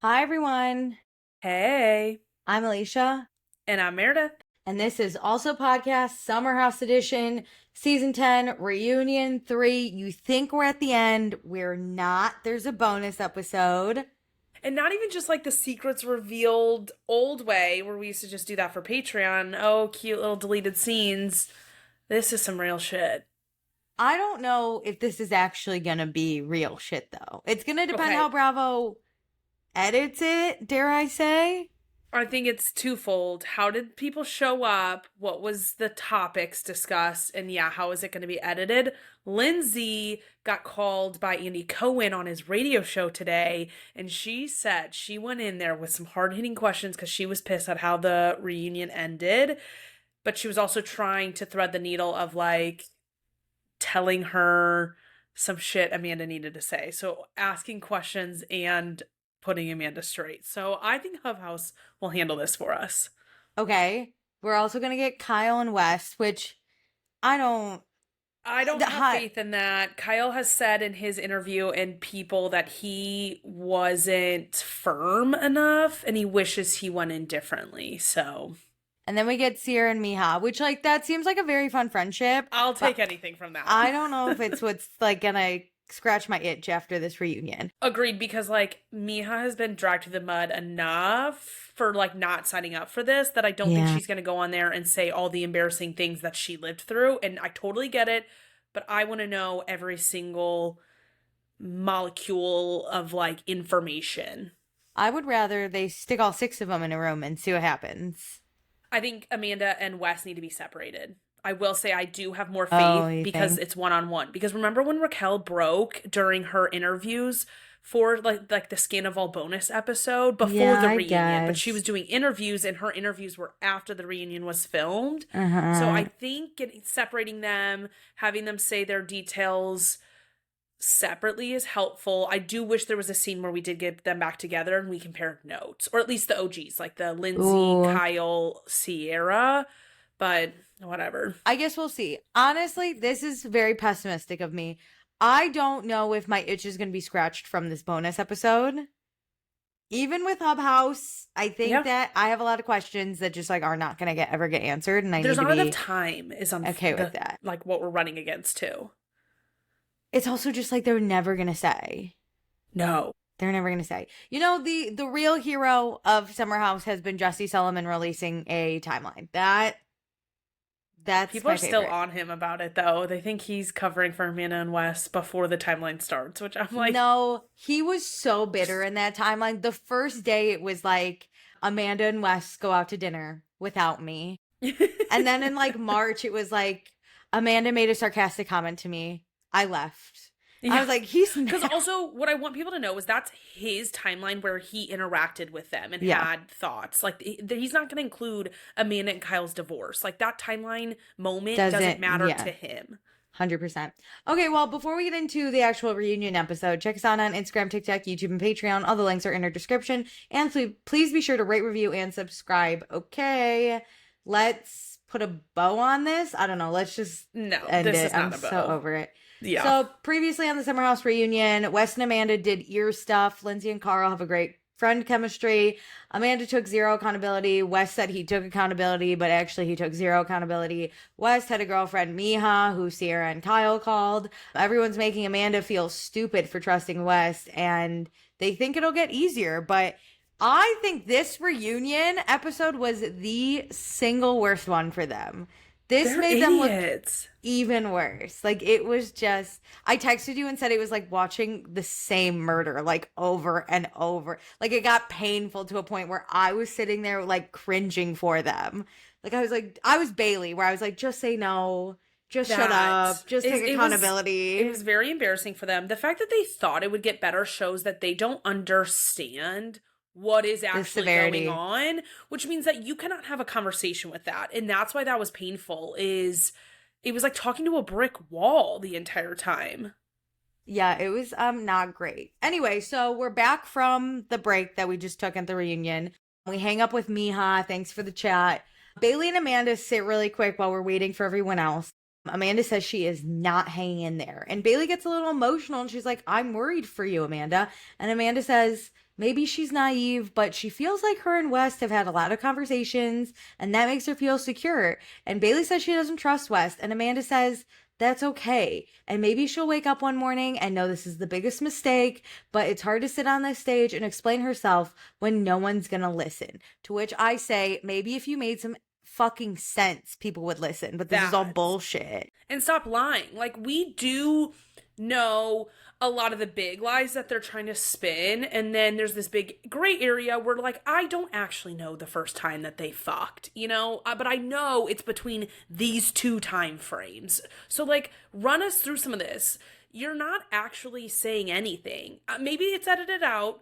Hi, everyone. Hey, I'm Alicia, and I'm Meredith. and this is also podcast Summer House Edition, Season 10, Reunion 3. You think we're at the end. We're not. There's a bonus episode. And not even just like the secrets revealed old way where we used to just do that for Patreon. Oh, cute little deleted scenes. This is some real shit. I don't know if this is actually going to be real shit, though. It's going to depend Okay, how Bravo edits it, dare I say. I think it's twofold. How did people show up? What was the topics discussed? And yeah, how is it going to be edited? Lindsay got called by Andy Cohen on his radio show today, and she said she went in there with some hard-hitting questions because she was pissed at how the reunion ended. But she was also trying to thread the needle of like telling her some shit Amanda needed to say. So asking questions and putting Amanda straight. So I think Hub House will handle this for us. Okay. We're also going to get Kyle and West, which I don't. I don't The have hot. faith in that. Kyle has said in his interview and People that he wasn't firm enough and he wishes he went in differently. So And then we get Ciara and Miha, which, like, that seems like a very fun friendship. I'll But take anything from that. I don't know if it's what's, like, gonna scratch my itch after this reunion. Agreed, because like Miha has been dragged through the mud enough for like not signing up for this that I don't think Yeah. she's going to go on there and say all the embarrassing things that she lived through. And I totally get it, but I want to know every single molecule of like information. I would rather they stick all six of them in a room and see what happens. I think Amanda and Wes need to be separated. I will say I do have more Oh, faith you because think? it's one-on-one. Because remember when Raquel broke during her interviews for like the Scandival bonus episode before Yeah, the I reunion, but she was guess. doing interviews and her interviews were after the reunion was filmed. So I Uh-huh. think separating them, having them say their details separately is helpful. I do wish there was a scene where we did get them back together and we compared notes, or at least the OGs, like the Lindsay, Ooh. Kyle, Ciara, but whatever. I guess we'll see. Honestly, this is very pessimistic of me. I don't know if my itch is gonna be scratched from this bonus episode. Even with Hub House, I think Yeah. that I have a lot of questions that just like are not gonna ever get answered, and I There's need to not enough be time is on okay with the that. like what we're running against too. It's also just like they're never gonna say. No. They're never gonna say. You know, the real hero of Summer House has been Jesse Sullivan releasing a timeline. That's People my are still favorite. on him about it though. They think he's covering for Amanda and Wes before the timeline starts, which I'm like, No, he was so bitter in that timeline. The first day it was like Amanda and Wes go out to dinner without me. And then in like March, it was like Amanda made a sarcastic comment to me. I left. I yeah. was like, he's Because mad. also, what I want people to know is that's his timeline where he interacted with them and Yeah, had thoughts. Like, he's not going to include Amanda and Kyle's divorce. Like, that timeline moment doesn't doesn't, matter yeah, to him. 100%. Okay, well, before we get into the actual reunion episode, check us out on Instagram, TikTok, YouTube, and Patreon. All the links are in our description. And please be sure to rate, review, and subscribe. Okay, let's put a bow on this. I don't know. Let's just No, end this it. is I'm not a so bow. over it. Yeah. So previously on the Summer House reunion, Wes and Amanda did ear stuff. Lindsay and Carl have a great friend chemistry. Amanda took zero accountability. Wes said he took accountability, but actually he took zero accountability. Wes had a girlfriend, Miha, who Ciara and Kyle called. Everyone's making Amanda feel stupid for trusting Wes, and they think it'll get easier, but I think this reunion episode was the single worst one for them. This They're made them look idiots. even worse. Like it was just I texted you and said it was like watching the same murder like over and over. Like it got painful to a point where I was sitting there like cringing for them. Like I was Bailey where I was like just say no, just shut That up, just is, take accountability. it was very embarrassing for them. The fact that they thought it would get better shows that they don't understand what is The actually going severity. on, which means that you cannot have a conversation with that. And that's why that was painful is it was like talking to a brick wall the entire time. Yeah, it was not great. Anyway, so we're back from the break that we just took at the reunion. We hang up with Miha. Thanks for the chat. Bailey and Amanda sit really quick while we're waiting for everyone else. Amanda says she is not hanging in there. And Bailey gets a little emotional and she's like, I'm worried for you, Amanda. And Amanda says, maybe she's naive, but she feels like her and West have had a lot of conversations and that makes her feel secure. And Bailey says she doesn't trust West, and Amanda says that's okay. And maybe she'll wake up one morning and know this is the biggest mistake, but it's hard to sit on this stage and explain herself when no one's gonna listen. To which I say, maybe if you made some fucking sense, people would listen, but this is all bullshit. And stop lying. Like, we do know a lot of the big lies that they're trying to spin, and then there's this big gray area where, like, I don't actually know the first time that they fucked, you know, but I know it's between these two time frames. So, like, run us through some of this. You're not actually saying anything. Maybe it's edited out,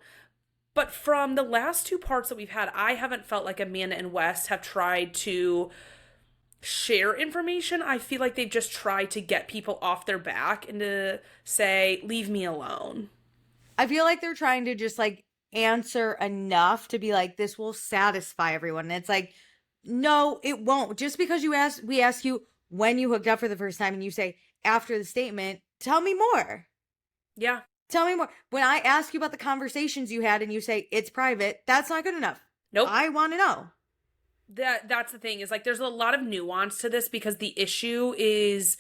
but from the last two parts that we've had, I haven't felt like Amanda and Wes have tried to share information. I feel like they've just tried to get people off their back and to say, leave me alone. I feel like they're trying to just like answer enough to be like, this will satisfy everyone. And it's like, no, it won't. Just because we ask you when you hooked up for the first time and you say after the statement, tell me more. Yeah. Tell me more. When I ask you about the conversations you had and you say it's private, that's not good enough. Nope. I want to know. That's the thing, is like there's a lot of nuance to this, because the issue is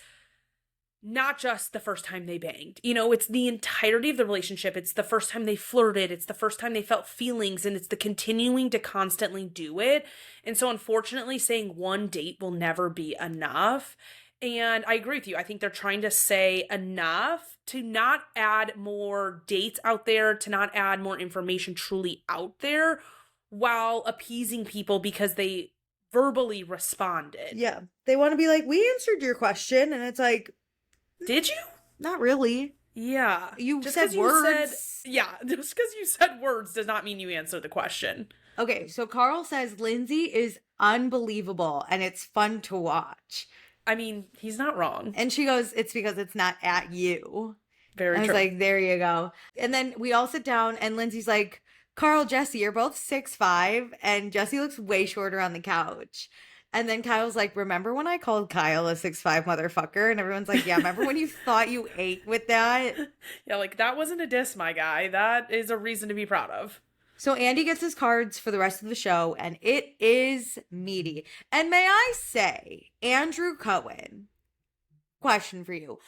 not just the first time they banged. You know, it's the entirety of the relationship. It's the first time they flirted. It's the first time they felt feelings, and it's the continuing to constantly do it. And so unfortunately, saying one date will never be enough. And I agree with you. I think they're trying to say enough to not add more dates out there, to not add more information truly out there, while appeasing people because they verbally responded. Yeah. They want to be like, we answered your question. And it's like, did you? Not really. Yeah. You said words. Yeah. Just because you said words does not mean you answered the question. Okay. So Carl says Lindsay is unbelievable and it's fun to watch. I mean, he's not wrong. And she goes, it's because it's not at you. Very true. I was like, there you go. And then we all sit down and Lindsay's like, Carl, Jesse, you're both 6'5", and Jesse looks way shorter on the couch. And then Kyle's like, remember when I called Kyle a 6'5" motherfucker? And everyone's like, yeah, remember when you thought you ate with that? Yeah, like, that wasn't a diss, my guy. That is a reason to be proud of. So Andy gets his cards for the rest of the show, and it is meaty. And may I say, Andrew Cohen, question for you.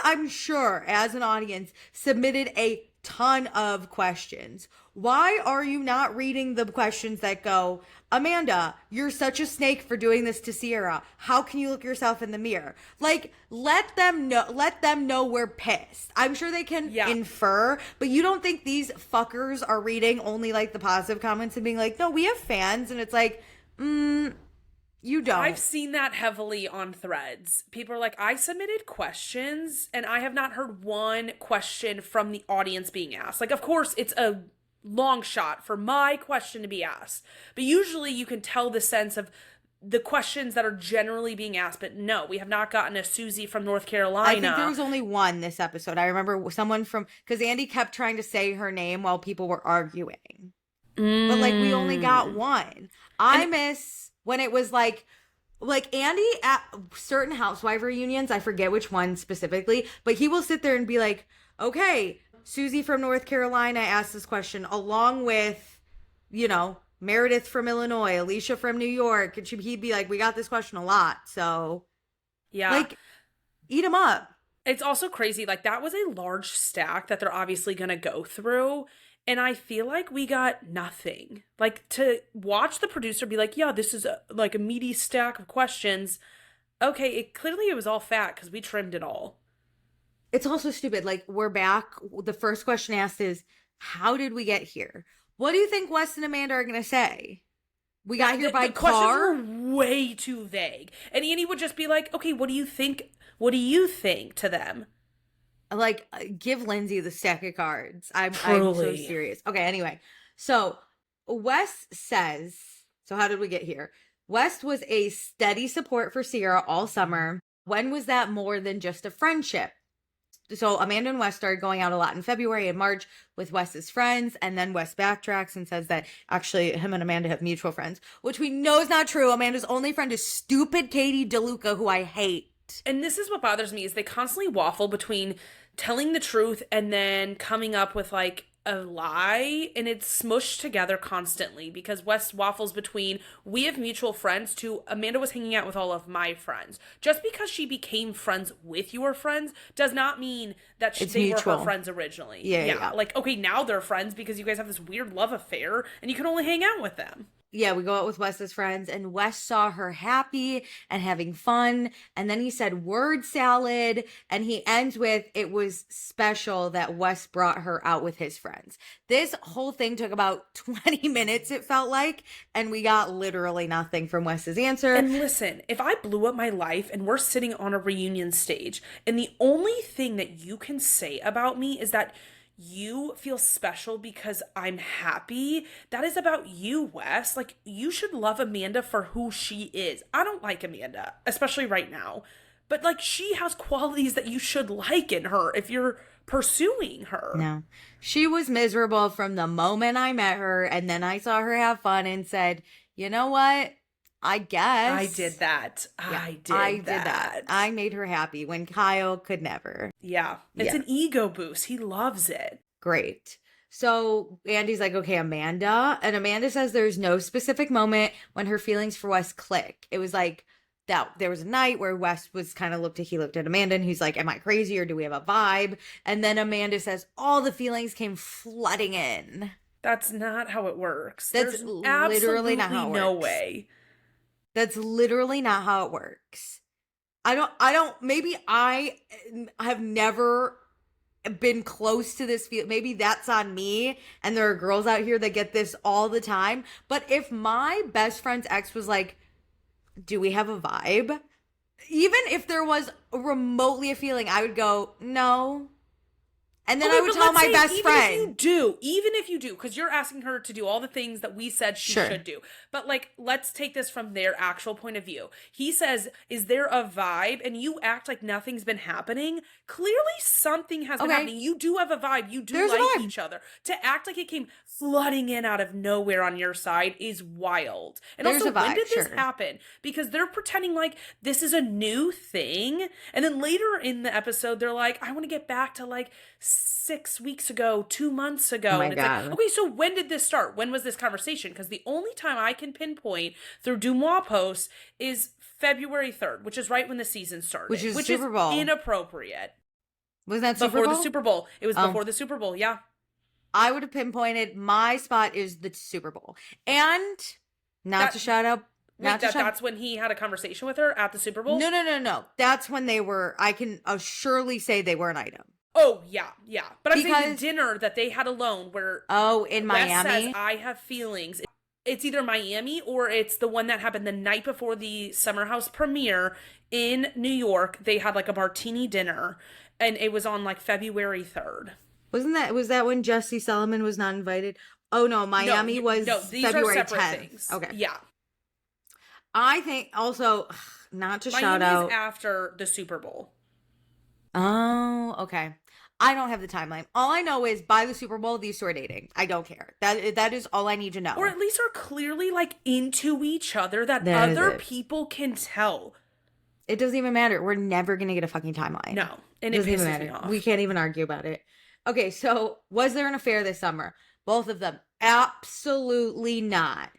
I'm sure, as an audience, submitted a ton of questions. Why are you not reading the questions that go, Amanda, you're such a snake for doing this to Ciara. How can you look yourself in the mirror? Like, let them know we're pissed. I'm sure they can infer, but you don't think these fuckers are reading only like the positive comments and being like, no, we have fans. And it's like, you don't. I've seen that heavily on threads. People are like, I submitted questions and I have not heard one question from the audience being asked. Like, of course, it's a long shot for my question to be asked, but usually you can tell the sense of the questions that are generally being asked. But no, we have not gotten a Susie from North Carolina. I think there was only one this episode. I remember someone from, because Andy kept trying to say her name while people were arguing. But like, we only got one. I miss when it was like Andy at certain housewife reunions, I forget which one specifically, but he will sit there and be like, okay, Susie from North Carolina asked this question along with, you know, Meredith from Illinois, Alicia from New York. And he'd be like, we got this question a lot. So, yeah, like, eat them up. It's also crazy. Like, that was a large stack that they're obviously going to go through. And I feel like we got nothing. Like, to watch the producer be like, yeah, this is like a meaty stack of questions. Okay, it was all fat because we trimmed it all. It's also stupid. Like, we're back. The first question asked is, how did we get here? What do you think Wes and Amanda are going to say? We got here by the car? Questions were way too vague. And Annie would just be like, okay, what do you think? What do you think to them? Like, give Lindsay the stack of cards. I'm so serious. Okay, anyway. So, Wes says, so how did we get here? Wes was a steady support for Ciara all summer. When was that more than just a friendship? So Amanda and Wes started going out a lot in February and March with Wes's friends, and then Wes backtracks and says that actually him and Amanda have mutual friends, which we know is not true. Amanda's only friend is stupid Katie DeLuca, who I hate. And this is what bothers me, is they constantly waffle between telling the truth and then coming up with like a lie, and it's smushed together constantly because Wes waffles between we have mutual friends to Amanda was hanging out with all of my friends. Just because she became friends with your friends does not mean that It's they were her mutual. friends originally. Yeah. Like, okay, now they're friends because you guys have this weird love affair and you can only hang out with them. Yeah, we go out with Wes's friends, and Wes saw her happy and having fun. And then he said word salad, and he ends with it was special that Wes brought her out with his friends. This whole thing took about 20 minutes, it felt like, and we got literally nothing from Wes's answer. And listen, if I blew up my life and we're sitting on a reunion stage, and the only thing that you can say about me is that you feel special because I'm happy, that is about you, Wes. Like, you should love Amanda for who she is. I don't like Amanda, especially right now. But, like, she has qualities that you should like in her if you're pursuing her. No, she was miserable from the moment I met her, and then I saw her have fun and said, you know what? I guess I did that. Yeah, I did that. I made her happy when Kyle could never. Yeah. It's an ego boost. He loves it. Great. So Andy's like, okay, Amanda. And Amanda says there's no specific moment when her feelings for Wes click. It was like that there was a night where Wes was kind of he looked at Amanda and he's like, am I crazy or do we have a vibe? And then Amanda says all the feelings came flooding in. That's not how it works. That's There's literally not how it no works. way. That's literally not how it works. Maybe I have never been close to this feel. Maybe that's on me. And there are girls out here that get this all the time. But if my best friend's ex was like, do we have a vibe? Even if there was remotely a feeling, I would go, no. And then I would tell my best friend. Even if you do, because you're asking her to do all the things that we said she should do. But like, let's take this from their actual point of view. He says, is there a vibe? And you act like nothing's been happening. Clearly something has been happening. You do have a vibe. You do like each other. To act like it came flooding in out of nowhere on your side is wild. And There's also, a vibe, when did this happen? Because they're pretending like this is a new thing. And then later in the episode, they're like, I want to get back to like 6 weeks ago, 2 months ago. Oh my and it's God. like, okay, so when did this start? When was this conversation? Because the only time I can pinpoint through Dumois posts is February 3rd, which is right when the season started. Which is Super Bowl. Inappropriate. Was that Super Bowl? Before the Super Bowl. It was before the Super Bowl, yeah. I would have pinpointed my spot is the Super Bowl. And to shout out. That's when he had a conversation with her at the Super Bowl? No. That's when they were, I can surely say they were an item. Oh, yeah. But I'm saying the dinner that they had alone where in Wes Miami says, I have feelings. It's either Miami or it's the one that happened the night before the Summer House premiere in New York. They had like a martini dinner and it was on like February 3rd. Was that when Jesse Solomon was not invited? Oh no, Miami was these February are separate 10th. things. Okay. Yeah. I think also not to Miami's shout out after the Super Bowl. Oh, okay. I don't have the timeline. All I know is by the Super Bowl, these two are dating. I don't care. That is all I need to know. Or at least are clearly like into each other that other people can tell. It doesn't even matter. We're never going to get a fucking timeline. No. And it pisses me off. We can't even argue about it. Okay, so was there an affair this summer? Both of them. Absolutely not.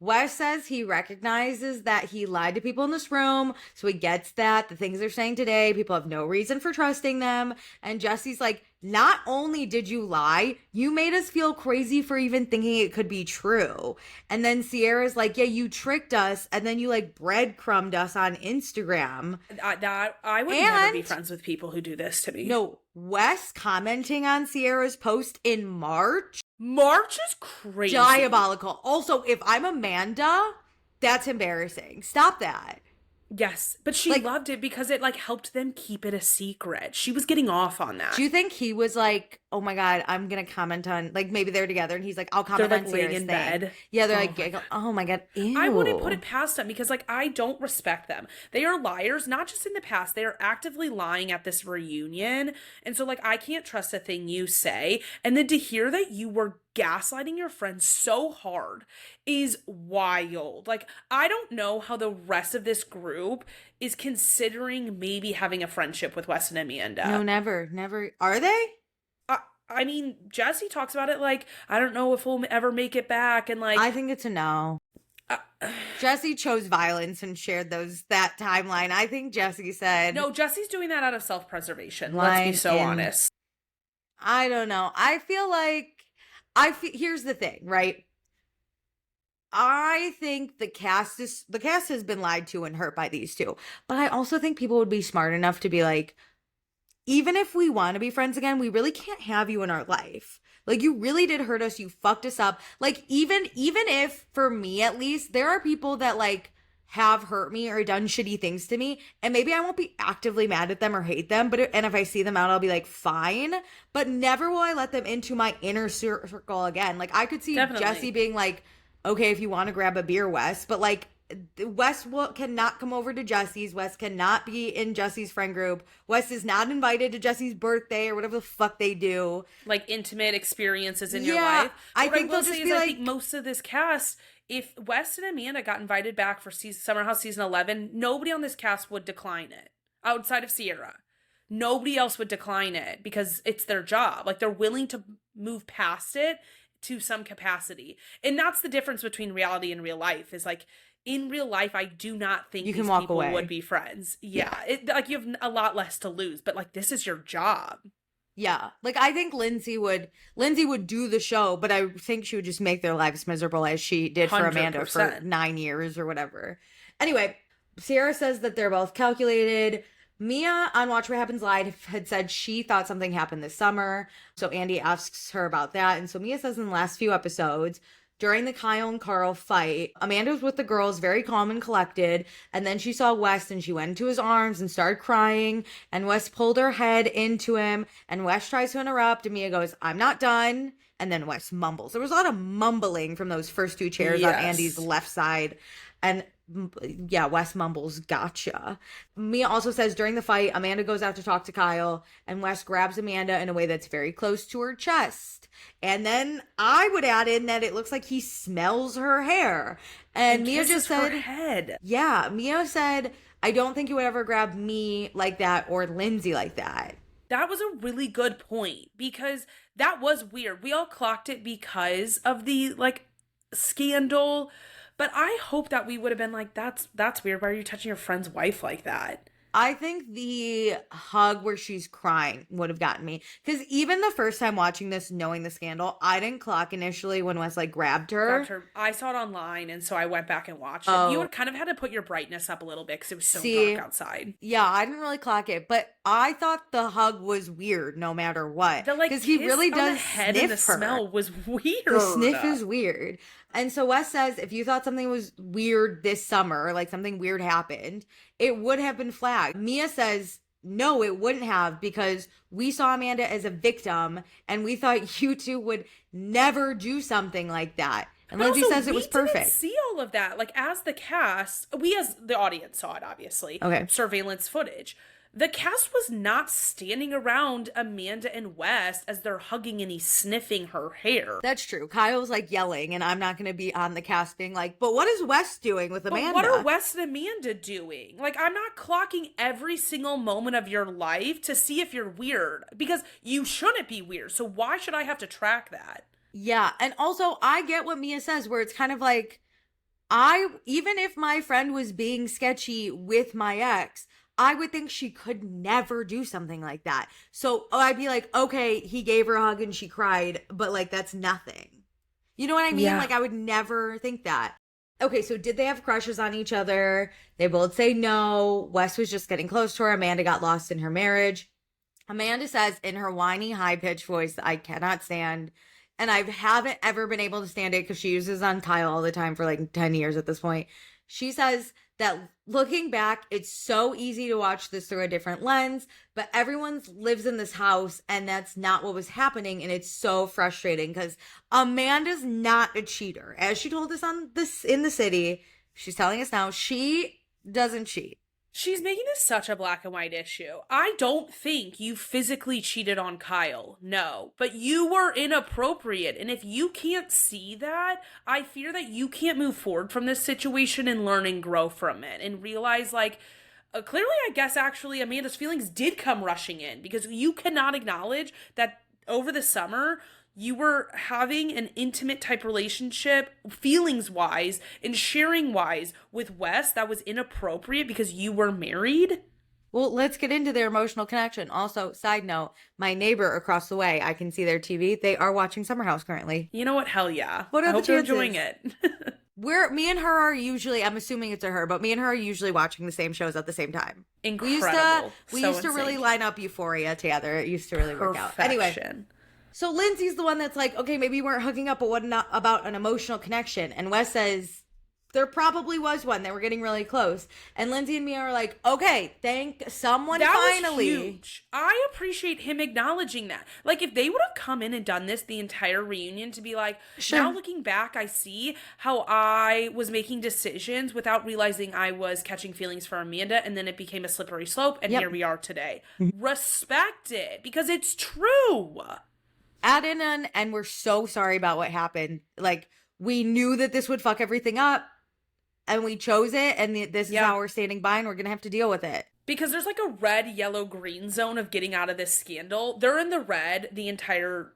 Wes says he recognizes that he lied to people in this room, so he gets that the things they're saying today, people have no reason for trusting them. And Jesse's like, not only did you lie, you made us feel crazy for even thinking it could be true. And then Ciara's like, yeah, you tricked us, and then you like breadcrumbed us on Instagram. I would never be friends with people who do this to me. No, Wes commenting on Ciara's post in March. March is crazy. Diabolical. Also, if I'm Amanda, that's embarrassing. Stop that. Yes, but she loved it because it like helped them keep it a secret. She was getting off on that. Do you think he was like, oh my God, I'm going to comment on, like maybe they're together and he's like, I'll comment on Ciara's thing. Bed. Yeah, they're oh my God, ew. I wouldn't put it past them because like I don't respect them. They are liars, not just in the past. They are actively lying at this reunion. And so like I can't trust a thing you say. And then to hear that you were gaslighting your friends so hard is wild. Like, I don't know how the rest of this group is considering maybe having a friendship with Wes and Amanda. No, never. Are they? I mean, Jesse talks about it like, I don't know if we'll ever make it back. And like, I think it's a no. uh, Jesse chose violence and shared that timeline. I think Jesse said no, Jesse's doing that out of self-preservation. Let's be line so in. honest. I don't know. I feel like here's the thing, right? I think the cast has been lied to and hurt by these two. But I also think people would be smart enough to be like, even if we want to be friends again, we really can't have you in our life. Like, you really did hurt us. You fucked us up. Like, even if, for me at least, there are people that like have hurt me or done shitty things to me, and maybe I won't be actively mad at them or hate them, and if I see them out, I'll be like, fine. But never will I let them into my inner circle again. Like, I could see Definitely. Jesse being like, okay, if you want to grab a beer, Wes, but like, Wes cannot come over to Jesse's. Wes cannot be in Jesse's friend group. Wes is not invited to Jesse's birthday or whatever the fuck they do. Like intimate experiences in your Yeah, life. I What think will they'll just say be is I like- think most of this cast, if Wes and Amanda got invited back for Summer House season 11, nobody on this cast would decline it outside of Ciara. Nobody else would decline it because it's their job. Like, they're willing to move past it to some capacity. And that's the difference between reality and real life, is like, in real life, I do not think You these can walk people away. would be friends. Yeah. Like, you have a lot less to lose, but like, this is your job. Yeah, like I think Lindsay would do the show, but I think she would just make their lives miserable as she did for Amanda for 100%. 9 years or whatever. Anyway, Ciara says that they're both calculated. Mia on Watch What Happens Live had said she thought something happened this summer. So Andy asks her about that. And so Mia says in the last few episodes, during the Kyle and Carl fight, Amanda was with the girls, very calm and collected. And then she saw Wes and she went into his arms and started crying. And Wes pulled her head into him. And Wes tries to interrupt. And Mia goes, I'm not done. And then Wes mumbles. There was a lot of mumbling from those first two chairs on Andy's left side. And yeah, Wes mumbles, gotcha. Mia also says during the fight, Amanda goes out to talk to Kyle, and Wes grabs Amanda in a way that's very close to her chest. And then I would add in that it looks like he smells her hair. And Mia just said, her head. Yeah, Mia said, I don't think you would ever grab me like that or Lindsay like that. That was a really good point, because that was weird. We all clocked it because of the like scandal. But I hope that we would have been like, that's weird. Why are you touching your friend's wife like that? I think the hug where she's crying would have gotten me. Because even the first time watching this, knowing the scandal, I didn't clock initially when Wes like grabbed her. I saw it online, and so I went back and watched it. Oh. You would kind of had to put your brightness up a little bit because it was so dark outside. Yeah, I didn't really clock it, but I thought the hug was weird no matter what. Because he really does the head sniff and the her. smell was weird. The sniff is weird. And so Wes says, if you thought something was weird this summer, like something weird happened, it would have been flagged. Mia says, no, it wouldn't have, because we saw Amanda as a victim and we thought you two would never do something like that. And Lindsay says it was perfect. We didn't see all of that. Like, as the cast, we as the audience saw it, obviously. Okay. Surveillance footage. The cast was not standing around Amanda and Wes as they're hugging and he's sniffing her hair. That's true. Kyle's like yelling, and I'm not going to be on the cast being like, but what is Wes doing with Amanda? But what are Wes and Amanda doing? Like, I'm not clocking every single moment of your life to see if you're weird, because you shouldn't be weird. So why should I have to track that? Yeah. And also, I get what Mia says, where it's kind of like, even if my friend was being sketchy with my ex, I would think she could never do something like that. So I'd be like, okay, he gave her a hug and she cried, but like, that's nothing. You know what I mean? Yeah. Like, I would never think that. Okay, so did they have crushes on each other? They both say no. Wes was just getting close to her. Amanda got lost in her marriage. Amanda says in her whiny, high-pitched voice that I cannot stand, and I haven't ever been able to stand it because she uses on Kyle all the time for like 10 years at this point. She says that looking back, it's so easy to watch this through a different lens, but everyone lives in this house and that's not what was happening. And it's so frustrating because Amanda's not a cheater. As she told us in the city, she's telling us now, she doesn't cheat. She's making this such a black and white issue. I don't think you physically cheated on Kyle. No. But you were inappropriate. And if you can't see that, I fear that you can't move forward from this situation and learn and grow from it. And realize, like, clearly, I guess, actually, Amanda's feelings did come rushing in. Because you cannot acknowledge that over the summer, you were having an intimate type relationship, feelings wise and sharing wise, with Wes that was inappropriate because you were married. Well, let's get into their emotional connection. Also, side note, my neighbor across the way, I can see their TV. They are watching Summer House currently. You know what? Hell yeah. What are I the hope they're chances? enjoying it. Me and her are usually, I'm assuming it's a her, but me and her are usually watching the same shows at the same time. Incredible. We So used to really insane. line up Euphoria together. It used to really work out. Anyway, Perfection. so Lindsay's the one that's like, okay, maybe we weren't hooking up, but what not about an emotional connection? And Wes says there probably was one. They were getting really close. And Lindsay and Mia are like, okay, thank someone finally. Was huge. I appreciate him acknowledging that. Like, if they would have come in and done this the entire reunion to be like, Sure. now looking back, I see how I was making decisions without realizing I was catching feelings for Amanda, and then it became a slippery slope, and Yep. here we are today. Respect it, because it's true. Add in and we're so sorry about what happened. Like, we knew that this would fuck everything up, and we chose it, and this is Yeah. how we're standing by, and we're gonna have to deal with it. Because there's like a red, yellow, green zone of getting out of this scandal. They're in the red the entire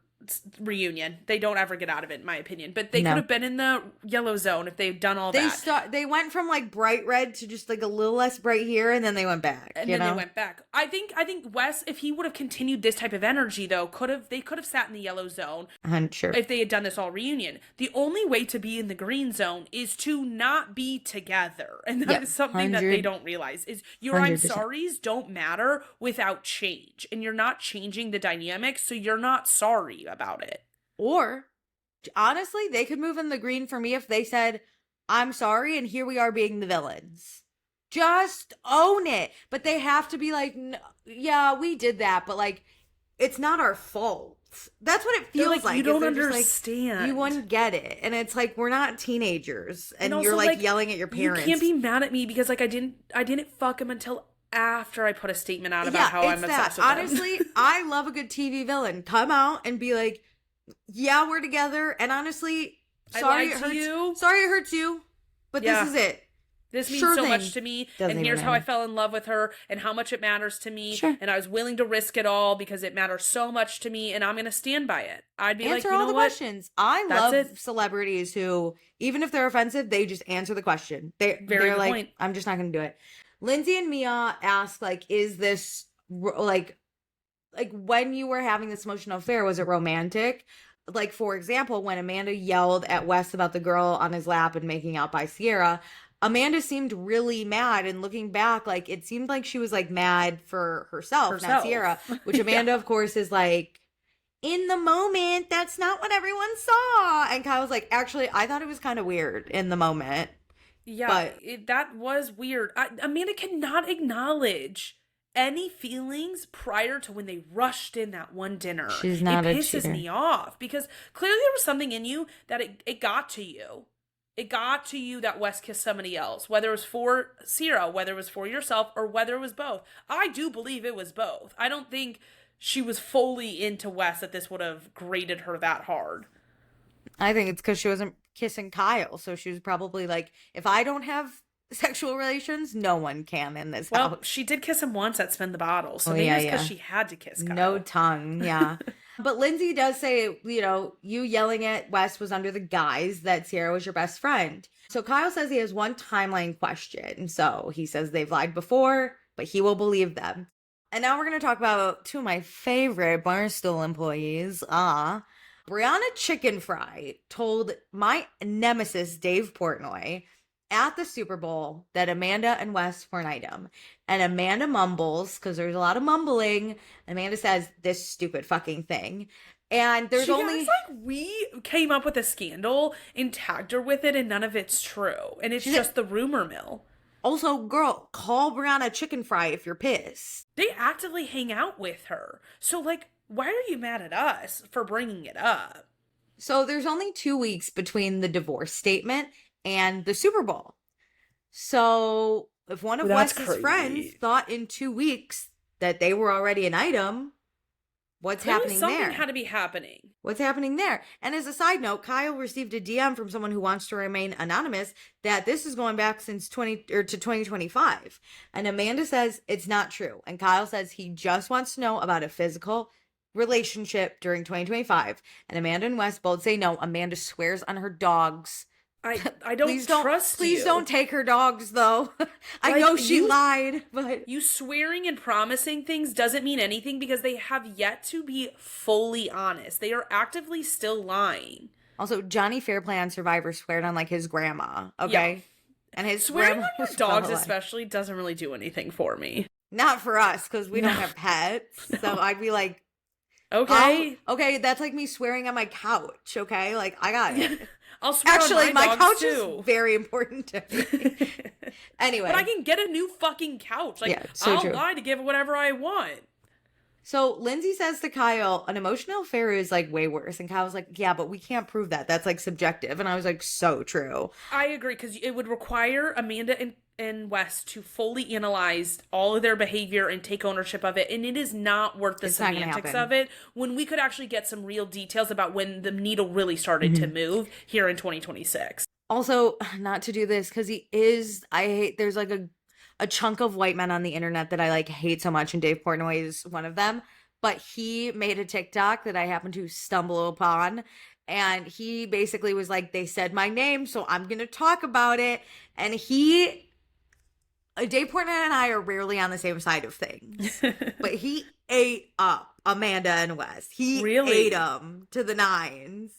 reunion. They don't ever get out of it, in my opinion. But they No. could have been in the yellow zone if they'd done all that. They went from like bright red to just like a little less bright here, and then they went back. And you then know? they went back. I think Wes, if he would have continued this type of energy, though, they could have sat in the yellow zone Sure. if they had done this all reunion. The only way to be in the green zone is to not be together, and that Yep, is something that they 100 don't realize. Is your I'm 100%. sorries don't matter without change, and you're not changing the dynamics, so you're not sorry about it. Or honestly, they could move in the green for me if they said, I'm sorry, and here we are being the villains. Just own it. But they have to be like, yeah, we did that, but like, it's not our fault. That's what it They're feels like. You is don't they're just like, understand. you wouldn't get it. And it's like, we're not teenagers. And also, you're like yelling at your parents. You can't be mad at me because like I didn't fuck him until after I put a statement out about how I'm obsessed with him. Honestly, I love a good TV villain. Come out and be like, yeah, we're together. And honestly, sorry it hurts you. Sorry it hurts you. But Yeah. this is it. This means Sure so thing. much to me, Doesn't and even here's how I matter. fell in love with her, and how much it matters to me, Sure. and I was willing to risk it all because it matters so much to me, and I'm gonna stand by it. I'd be like, Answer you all know the what? questions. I That's love it. celebrities who, even if they're offensive, they just answer the question. Very They're good like, point. I'm just not going to do it. Lindsay and Mia ask, like, is this like when you were having this emotional affair, was it romantic? Like, for example, when Amanda yelled at Wes about the girl on his lap and making out by Ciara, Amanda seemed really mad, and looking back, like, it seemed like she was like mad for herself. Not Ciara, which Amanda, of course, is like, in the moment, that's not what everyone saw. And Kyle's like, actually, I thought it was kind of weird in the moment. Yeah, But that was weird. Amanda cannot acknowledge any feelings prior to when they rushed in that one dinner. She's not It a pisses cheater. me off because clearly there was something in you that it got to you. It got to you that Wes kissed somebody else, whether it was for Ciara, whether it was for yourself, or whether it was both. I do believe it was both. I don't think she was fully into Wes that this would have grated her that hard. I think it's because she wasn't kissing Kyle. So she was probably like, if I don't have sexual relations, no one can in this Well, house. she did kiss him once at Spin the Bottle, so Oh, maybe yeah, it's because yeah. she had to kiss Kyle. No tongue, yeah. But Lindsay does say, you yelling at Wes was under the guise that Ciara was your best friend. So Kyle says he has one timeline question. So he says they've lied before, but he will believe them. And now we're going to talk about two of my favorite Barstool employees. Brianna Chicken Fry told my nemesis, Dave Portnoy, at the Super Bowl that Amanda and Wes were an item. And Amanda mumbles, because there's a lot of mumbling. Amanda says this stupid fucking thing. And there's She only... acts like we came up with a scandal and tagged her with it, and none of it's true. And it's She's just the rumor mill. Also, girl, call Brianna Chicken Fry if you're pissed. They actively hang out with her. So, like, why are you mad at us for bringing it up? So there's only 2 weeks between the divorce statement and the Super Bowl. So if one of That's Wes's crazy. friends thought in 2 weeks that they were already an item, what's Clearly happening something there? had to be happening. What's happening there? And as a side note, Kyle received a DM from someone who wants to remain anonymous that this is going back since 2025. And Amanda says it's not true. And Kyle says he just wants to know about a physical relationship during 2025. And Amanda and Wes both say no. Amanda swears on her dogs. I don't trust please you. don't take her dogs, though. I know she lied, but you swearing and promising things doesn't mean anything because they have yet to be fully honest. They are actively still lying. Also, Johnny Fairplay on Survivor sweared on like his grandma, okay? Yeah. And his swearing grandma on your dogs especially doesn't really do anything for me. Not for us, because we don't have pets. So I'd be like, okay. Okay, that's like me swearing on my couch, okay? Like, I got it. I'll swear Actually, on my couch too. is very important to me. Anyway. But I can get a new fucking couch. Like, I'll lie to give whatever I want. So Lindsay says to Kyle, an emotional affair is like way worse. And Kyle's like, yeah, but we can't prove that. That's like subjective. And I was like, so true. I agree, because it would require Amanda and Wes to fully analyze all of their behavior and take ownership of it. And it is not worth the semantics of it when we could actually get some real details about when the needle really started to move here in 2026. Also, not to do this, because there's like a chunk of white men on the internet that I like hate so much, and Dave Portnoy is one of them. But he made a TikTok that I happened to stumble upon, and he basically was like, they said my name, so I'm gonna talk about it. And Dave Portnoy and I are rarely on the same side of things, but he ate up Amanda and Wes. He ate them to the nines.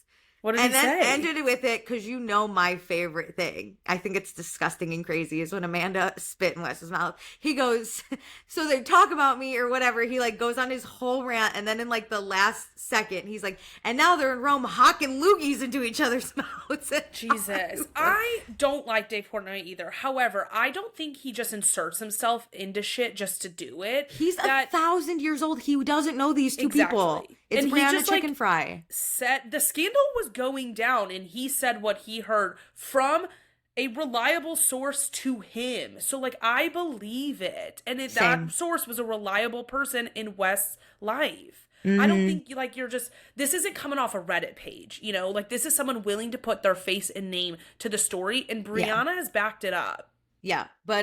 What did he say? And then ended it with it, because my favorite thing, I think it's disgusting and crazy, is when Amanda spit in Wes's mouth. He goes, so they talk about me or whatever. He like goes on his whole rant, and then in like the last second, he's like, and now they're in Rome hawking loogies into each other's mouths. Jesus. I don't like Dave Portnoy either. However, I don't think he just inserts himself into shit just to do it. He's 1,000 years old. He doesn't know these two people. It's Brianna Chicken Fry. The scandal was going down, and he said what he heard from a reliable source to him. So, like, I believe it. And that source was a reliable person in West's life. I don't think, like, this isn't coming off a Reddit page, you know? Like, this is someone willing to put their face and name to the story, and Brianna has backed it up. Yeah, but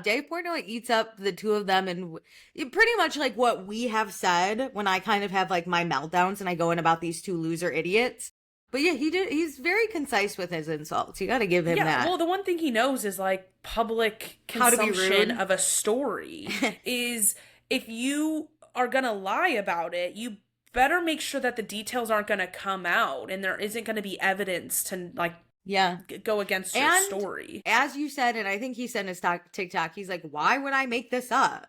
Dave Portnoy eats up the two of them, and pretty much like what we have said when I kind of have like my meltdowns and I go in about these two loser idiots. But yeah, he's very concise with his insults. You got to give him that. Well, the one thing he knows is like public consumption of a story is if you are going to lie about it, you better make sure that the details aren't going to come out and there isn't going to be evidence to like go against your story. As you said, and I think he said in his TikTok, he's like, why would I make this up?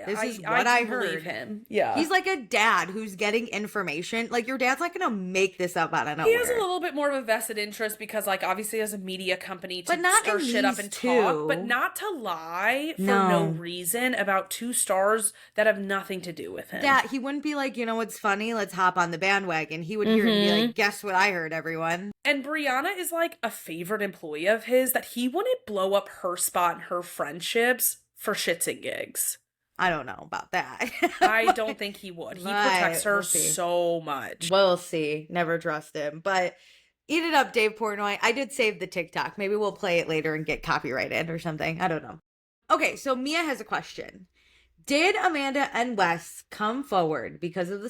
This is what I heard. Believe him. Yeah. He's like a dad who's getting information. Like, your dad's not going to make this up out of nowhere. He has a little bit more of a vested interest because, like, obviously as a media company to stir shit up and two. Talk, but not to lie for no reason about two stars that have nothing to do with him. Yeah, he wouldn't be like, you know what's funny? Let's hop on the bandwagon. He would hear it and be like, guess what I heard, everyone. And Brianna is like a favorite employee of his that he wouldn't blow up her spot and her friendships for shits and gigs. I don't know about that. I don't think he would. He protects her so much. We'll see. Never trust him. But eat it up, Dave Portnoy. I did save the TikTok. Maybe we'll play it later and get copyrighted or something. I don't know. Okay, so Mia has a question. Did Amanda and Wes come forward because of the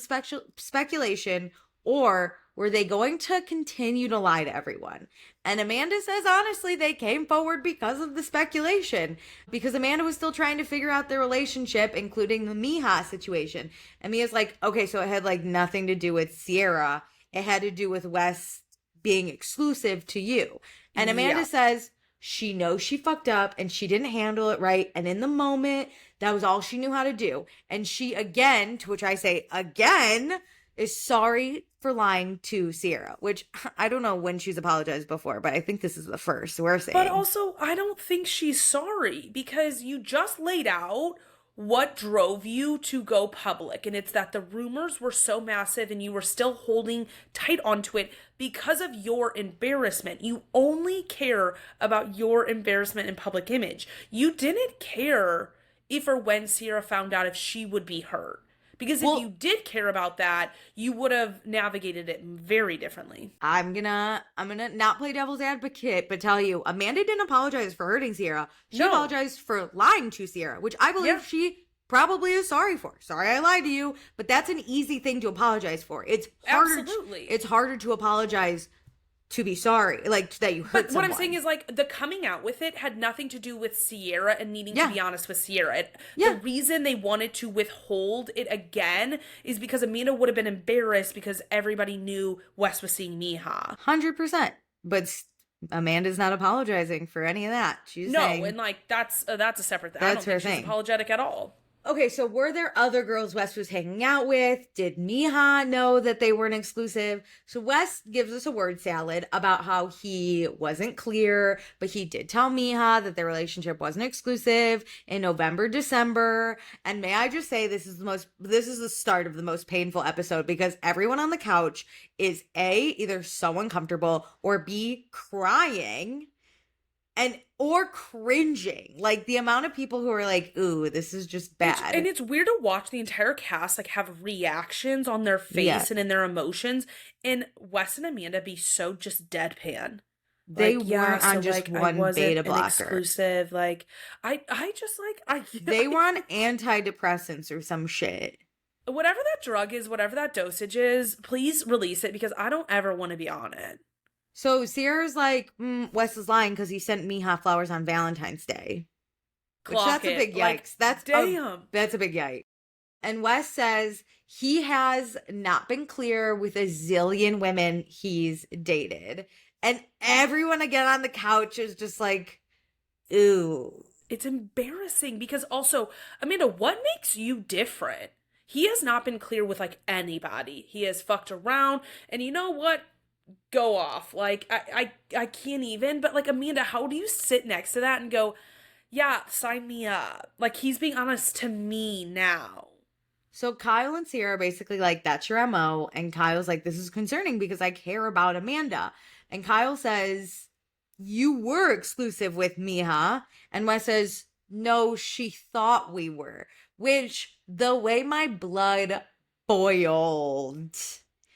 speculation, or were they going to continue to lie to everyone? And Amanda says, honestly, they came forward because of the speculation. Because Amanda was still trying to figure out their relationship, including the Mija situation. And Mia's like, okay, so it had like nothing to do with Ciara. It had to do with Wes being exclusive to you. And Amanda says she knows she fucked up and she didn't handle it right. And in the moment, that was all she knew how to do. And she, again, to which I say, again, is sorry for lying to Ciara, which I don't know when she's apologized before, but I think this is the first we're saying. But also, I don't think she's sorry because you just laid out what drove you to go public. And it's that the rumors were so massive and you were still holding tight onto it because of your embarrassment. You only care about your embarrassment and public image. You didn't care if or when Ciara found out if she would be hurt. Because if you did care about that, you would have navigated it very differently. I'm gonna not play devil's advocate, but tell you, Amanda didn't apologize for hurting Ciara. She apologized for lying to Ciara, which I believe she probably is sorry for. Sorry I lied to you, but that's an easy thing to apologize for. It's harder. Absolutely. It's harder to apologize to be sorry, like that you hurt But someone. what I'm saying is, like, the coming out with it had nothing to do with Ciara and needing to be honest with Ciara. The reason they wanted to withhold it again is because Amanda would have been embarrassed because everybody knew Wes was seeing Mija. 100%. But Amanda's not apologizing for any of that. She's saying, and like that's a separate thing. I don't That's her think she's thing. apologetic at all. okay, so were there other girls Wes was hanging out with? Did Mija know that they weren't exclusive? So Wes gives us a word salad about how he wasn't clear, but he did tell Mija that their relationship wasn't exclusive in November, December. And may I just say, this is the start of the most painful episode because everyone on the couch is A, either so uncomfortable, or B, crying. Or cringing. Like the amount of people who are like, ooh, this is just bad. And it's weird to watch the entire cast like have reactions on their face and in their emotions, and Wes and Amanda be so just deadpan. They like, weren't on just one beta blocker. Exclusive. Like I they were on antidepressants or some shit. Whatever that drug is, whatever that dosage is, please release it because I don't ever want to be on it. So Ciara's like, Wes is lying because he sent Mija flowers on Valentine's Day. Which that's a big yikes. Like, that's a big yikes. And Wes says he has not been clear with a zillion women he's dated. And everyone again on the couch is just like, ooh. It's embarrassing because also, Amanda, what makes you different? He has not been clear with like anybody. He has fucked around, and you know what? Go off. Like I can't even. But like, Amanda, how do you sit next to that and go, yeah, sign me up? Like, he's being honest to me now. So Kyle and Ciara are basically like, that's your MO. And Kyle's like, this is concerning because I care about Amanda. And Kyle says, you were exclusive with Mija. And Wes says, no, she thought we were. Which, the way my blood boiled.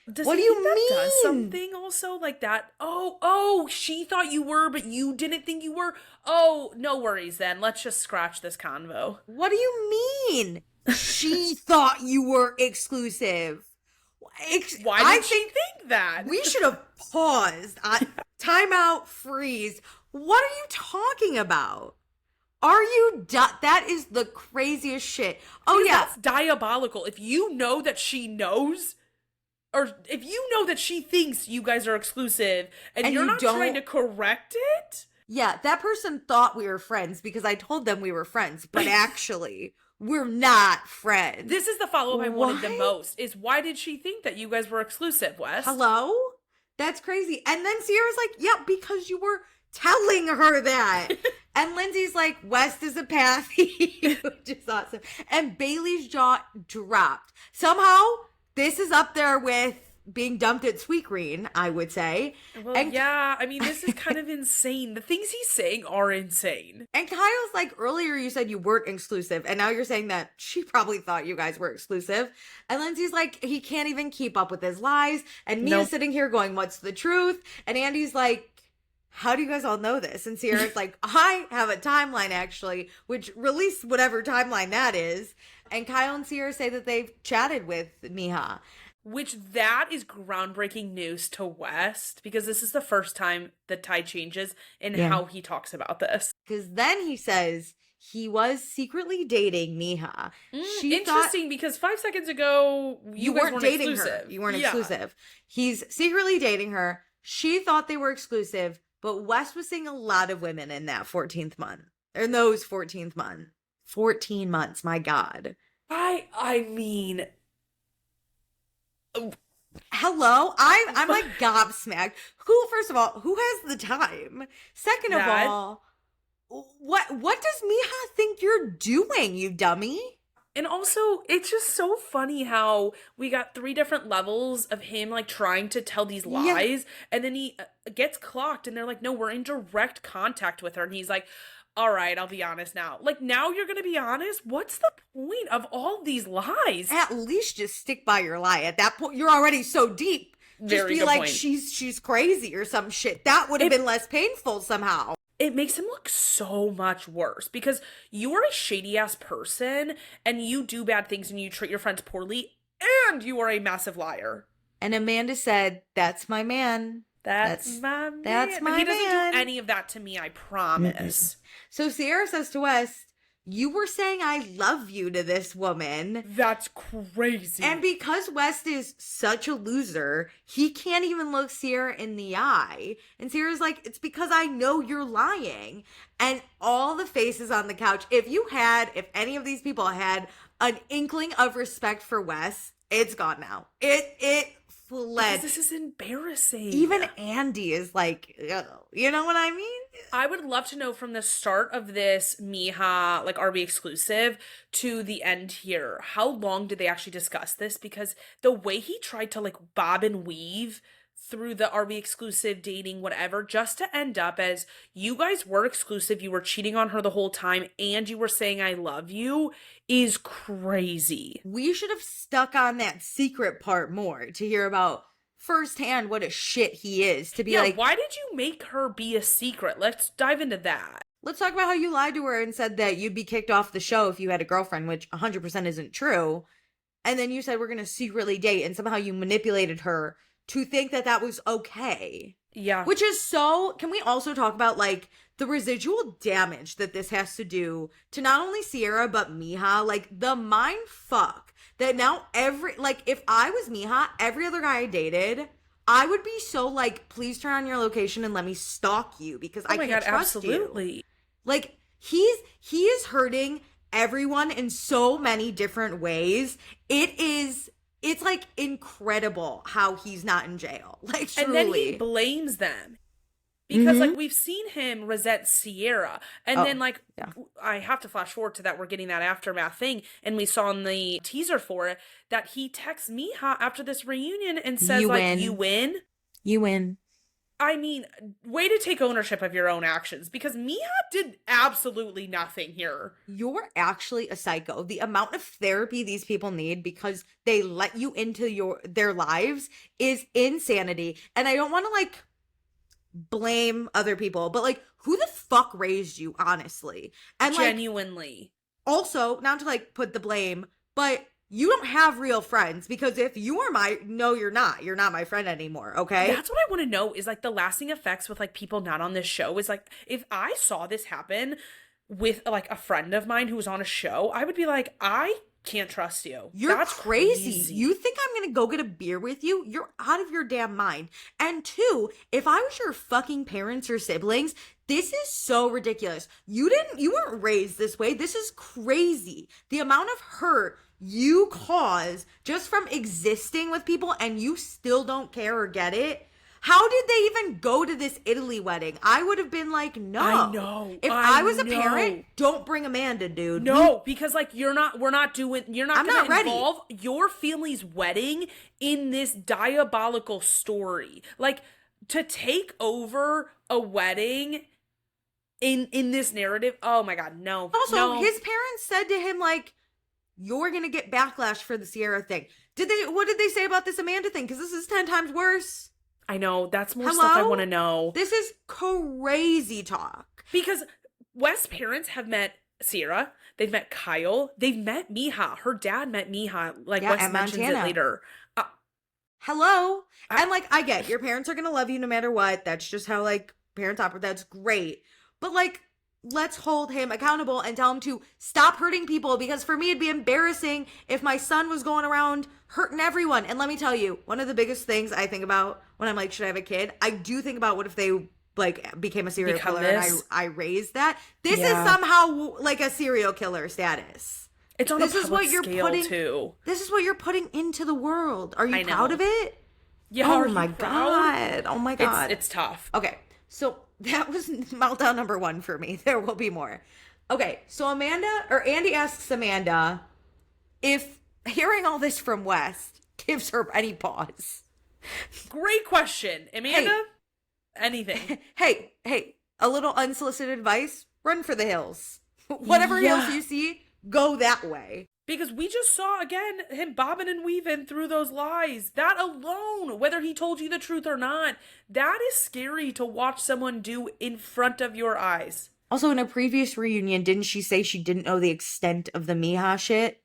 What do you mean? Does something also like that? Oh, she thought you were, but you didn't think you were. Oh, no worries then. Let's just scratch this convo. What do you mean? She thought you were exclusive. Why did she think that? We should have paused. Time out, freeze. What are you talking about? Are you that is the craziest shit. Oh, because yeah. That's diabolical. If you know that she knows, or if you know that she thinks you guys are exclusive and you're not trying to correct it? Yeah, that person thought we were friends because I told them we were friends, but actually, we're not friends. This is the follow-up I wanted the most, is why did she think that you guys were exclusive, Wes? Hello? That's crazy. And then Ciara's like, yeah, because you were telling her that. And Lindsay's like, West is a pathy, which is awesome. And Bailey's jaw dropped. Somehow, this is up there with being dumped at Sweet Green, I would say. Well, and yeah, I mean, this is kind of insane. The things he's saying are insane. And Kyle's like, earlier you said you weren't exclusive, and now you're saying that she probably thought you guys were exclusive. And Lindsay's like, he can't even keep up with his lies. And Mia's sitting here going, what's the truth? And Andy's like, how do you guys all know this? And Ciara's like, I have a timeline, actually, which release whatever timeline that is. And Kyle and Ciara say that they've chatted with Mija. Which that is groundbreaking news to West, because this is the first time the tide changes in how he talks about this. Because then he says he was secretly dating Mija. Interesting, because 5 seconds ago, you weren't dating exclusive. You weren't exclusive. He's secretly dating her. She thought they were exclusive, but West was seeing a lot of women in that 14th month. Or in those 14th month. 14 months, my God. I mean... Hello? I'm like gobsmacked. First of all, who has the time? Second of all, what does Mija think you're doing, you dummy? And also, it's just so funny how we got 3 different levels of him like trying to tell these lies, and then he gets clocked and they're like, no, we're in direct contact with her, and he's like, all right, I'll be honest now. Like, now you're going to be honest? What's the point of all these lies? At least just stick by your lie. At that point, you're already so deep. Just be like, she's crazy or some shit. That would have been less painful somehow. it makes him look so much worse because you are a shady ass person and you do bad things and you treat your friends poorly and you are a massive liar. And Amanda said, "That's my man. That's my man. That's my He doesn't man." do any of that to me, I promise. So Ciara says to West, "You were saying I love you to this woman." That's crazy. And because West is such a loser, he can't even look Ciara in the eye. And Ciara's like, "It's because I know you're lying." And all the faces on the couch, if any of these people had an inkling of respect for West, it's gone now. It fled. Because this is embarrassing. Even Andy is like, ugh, you know what I mean? I would love to know from the start of this Miha, like RB exclusive, to the end here, how long did they actually discuss this? Because the way he tried to like bob and weave through the RB exclusive dating, whatever, just to end up as you guys were exclusive, you were cheating on her the whole time, and you were saying I love you, is crazy. We should have stuck on that secret part more to hear about firsthand what a shit he is. To be like, why did you make her be a secret? Let's dive into that. let's talk about how you lied to her and said that you'd be kicked off the show if you had a girlfriend, which 100% isn't true. And then you said we're going to secretly date, and somehow you manipulated her to think that that was okay. Yeah. Which is so, can we also talk about like the residual damage that this has to do to not only Ciara, but Miha? Like the mind fuck that now if I was Miha, every other guy I dated, I would be so like, please turn on your location and let me stalk you because I can't trust absolutely. you. Like he is hurting everyone in so many different ways. It's like incredible how he's not in jail. Like truly. And then he blames them. Because like we've seen him resent Ciara. And then like I have to flash forward to that. We're getting that aftermath thing. And we saw in the teaser for it that he texts Miha after this reunion and says you win. You win. I mean, way to take ownership of your own actions because Miha did absolutely nothing here. You're actually a psycho. The amount of therapy these people need because they let you into their lives is insanity. And I don't want to like blame other people, but like who the fuck raised you, honestly? And genuinely. Like, also, not to like put the blame, but you don't have real friends because if you are you're not my friend anymore, okay? That's what I want to know is like the lasting effects with like people not on this show is like if I saw this happen with like a friend of mine who was on a show, I would be like, I can't trust you. That's crazy. You think I'm gonna go get a beer with you? You're out of your damn mind. And two, if I was your fucking parents or siblings, this is so ridiculous. You weren't raised this way. This is crazy. The amount of hurt you cause just from existing with people and you still don't care or get it. How did they even go to this Italy wedding? I would have been like, no. I know. If I was a parent, don't bring Amanda, dude. No, because like you're not going to involve your family's wedding in this diabolical story. Like to take over a wedding in this narrative. Oh my God, no. Also, his parents said to him like, you're going to get backlash for the Ciara thing. What did they say about this Amanda thing? Because this is 10 times worse. I know. That's more stuff I want to know. This is crazy talk. Because West's parents have met Ciara. They've met Kyle. They've met Miha. Her dad met Miha. Like West mentions it later. Hello? And like, I get your parents are going to love you no matter what. That's just how like parents operate. That's great. But like, let's hold him accountable and tell him to stop hurting people, because for me it'd be embarrassing if my son was going around hurting everyone. And let me tell you, one of the biggest things I think about when I'm like, should I have a kid? I do think about what if they like became a serial killer and I raised that. This is somehow like a serial killer status. It's on a public scale too. This is what you're putting into the world. Are you proud of it? Yeah. Oh my God. Oh my God. It's tough. Okay. So that was meltdown number 1 for me. There will be more. Okay, so Andy asks Amanda if hearing all this from West gives her any pause. Great question. Amanda, anything. Hey, a little unsolicited advice, run for the hills. Whatever hills you see, go that way. Because we just saw, again, him bobbing and weaving through those lies. That alone, whether he told you the truth or not, that is scary to watch someone do in front of your eyes. Also, in a previous reunion, didn't she say she didn't know the extent of the Miha shit?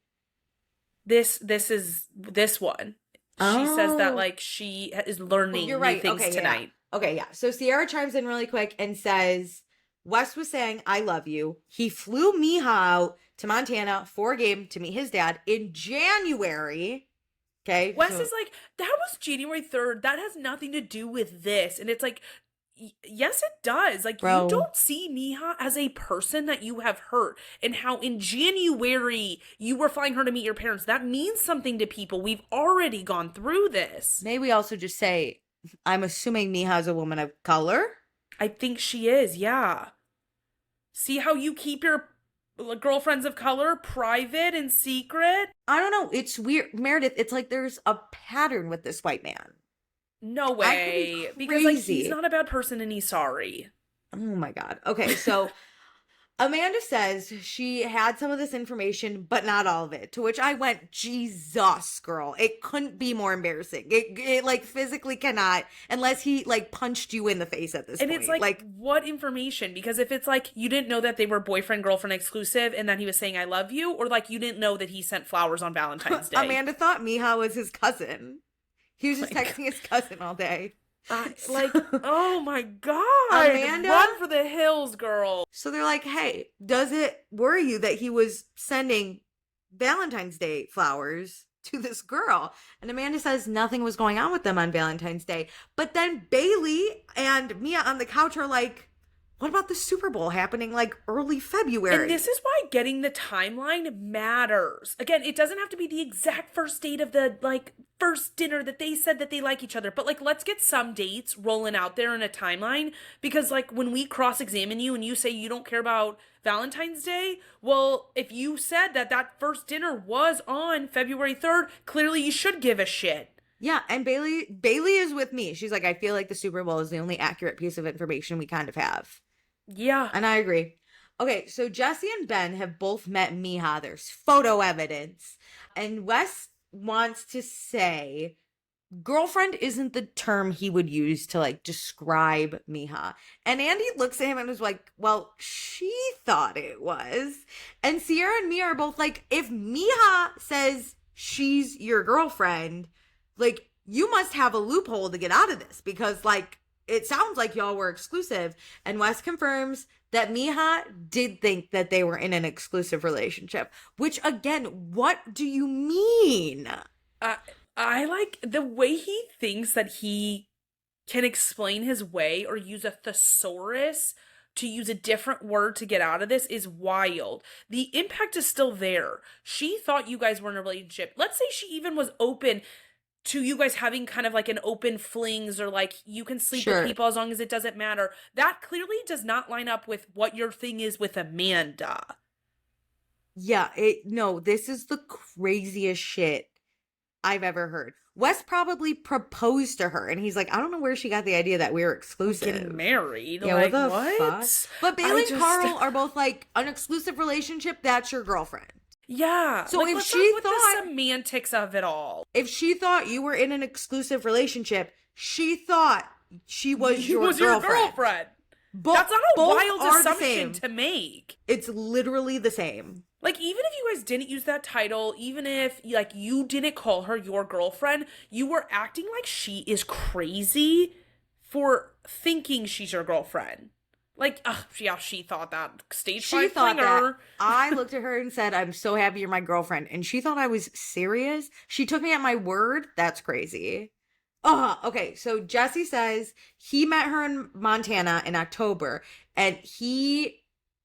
This is this one. She says that, like, she is learning You're right. new things Okay, tonight. Yeah. Okay, yeah. So Ciara chimes in really quick and says, Wes was saying, I love you. He flew Miha out to Montana for a game to meet his dad in January. Okay. Wes is like, that was January 3rd. That has nothing to do with this. And it's like, yes, it does. Like, Bro. you don't see Miha as a person that you have hurt, and how in January you were flying her to meet your parents. That means something to people. We've already gone through this. May we also just say, I'm assuming Miha is a woman of color? I think she is, yeah. See how you keep your girlfriends of color private and secret? I don't know. It's weird. Meredith, it's like there's a pattern with this white man. No way. Because, like, he's not a bad person and he's sorry. Oh my God. Okay, so Amanda says she had some of this information, but not all of it. To which I went, Jesus, girl. It couldn't be more embarrassing. It like physically cannot, unless he like punched you in the face at this point. And it's like, what information? Because if it's like, you didn't know that they were boyfriend-girlfriend exclusive and then he was saying, I love you, or like, you didn't know that he sent flowers on Valentine's Day. Amanda thought Miha was his cousin. He was just texting his cousin all day. Like, oh my God. Amanda, run for the hills, girl. So they're like, hey, does it worry you that he was sending Valentine's Day flowers to this girl? And Amanda says nothing was going on with them on Valentine's Day. But then Bailey and Mia on the couch are like, what about the Super Bowl happening like early February? And this is why getting the timeline matters. Again, it doesn't have to be the exact first date of the, like, first dinner that they said that they like each other. But, like, let's get some dates rolling out there in a timeline. Because, like, when we cross-examine you and you say you don't care about Valentine's Day, well, if you said that that first dinner was on February 3rd, clearly you should give a shit. Yeah, and Bailey is with me. She's like, I feel like the Super Bowl is the only accurate piece of information we kind of have. Yeah. And I agree. Okay, so Jesse and Ben have both met Miha. There's photo evidence. And Wes wants to say girlfriend isn't the term he would use to like describe Miha. And Andy looks at him and is like, well, she thought it was. And Ciara and Mia are both like, if Miha says she's your girlfriend, like, you must have a loophole to get out of this because, like, it sounds like y'all were exclusive. And Wes confirms that Miha did think that they were in an exclusive relationship. Which, again, what do you mean? I like the way he thinks that he can explain his way or use a thesaurus to use a different word to get out of this is wild. The impact is still there. She thought you guys were in a relationship. Let's say she even was open to you guys having kind of like an open flings or like you can sleep with people as long as it doesn't matter. That clearly does not line up with what your thing is with Amanda. Yeah, no, this is the craziest shit I've ever heard. Wes probably proposed to her and he's like, I don't know where she got the idea that we were exclusive. Getting married. Yeah, like, what? Fuck? But Bailey and Carl are both like, an exclusive relationship, that's your girlfriend. Yeah. So like, if she thought the semantics of it all. If she thought you were in an exclusive relationship, she thought she was your girlfriend. That's not a wild assumption to make. It's literally the same. Like, even if you guys didn't use that title, even if, like, you didn't call her your girlfriend, you were acting like she is crazy for thinking she's your girlfriend. Like, yeah, she thought that. Stage 5 thought flinger. That. I looked at her and said, I'm so happy you're my girlfriend. And she thought I was serious. She took me at my word. That's crazy. Okay. So Jesse says he met her in Montana in October. And he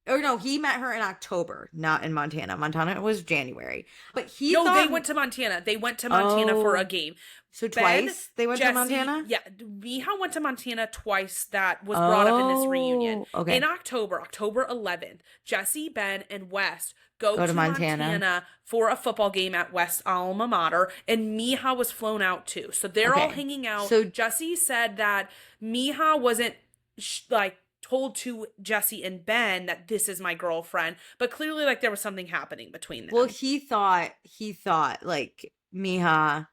met her in October, not in Montana. Montana was January. But they went to Montana. They went to Montana for a game. So twice they went to Montana? Yeah, Miha went to Montana twice. That was brought up in this reunion. Okay. In October 11th, Jesse, Ben, and Wes go to Montana for a football game at West alma mater, and Miha was flown out too. So they're all hanging out. So Jesse said that Miha wasn't told to Jesse and Ben that this is my girlfriend, but clearly like there was something happening between them. Well, he thought like Miha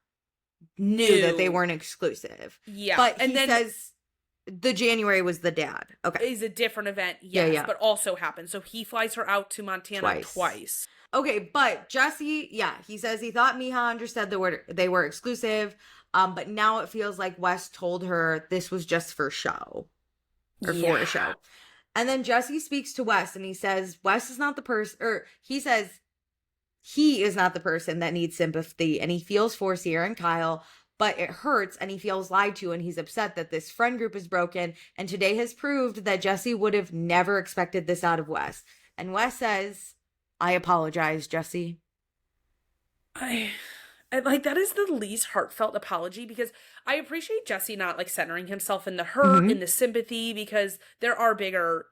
knew that they weren't exclusive. Yeah. But and he then says the January was the dad. Okay. is a different event, yes, Yeah. but also happened. So he flies her out to Montana twice. Okay, but Jesse, he says he thought Miha understood they were exclusive, but now it feels like Wes told her this was just for show. Or for a show. And then Jesse speaks to Wes and he says Wes is not the person, or he says he is not the person that needs sympathy, and he feels for Ciara and Kyle, but it hurts and he feels lied to, and he's upset that this friend group is broken, and today has proved that Jesse would have never expected this out of Wes. And Wes says, I apologize, Jesse. I like, that is the least heartfelt apology, because I appreciate Jesse not like centering himself in the hurt, in the sympathy, because there are bigger,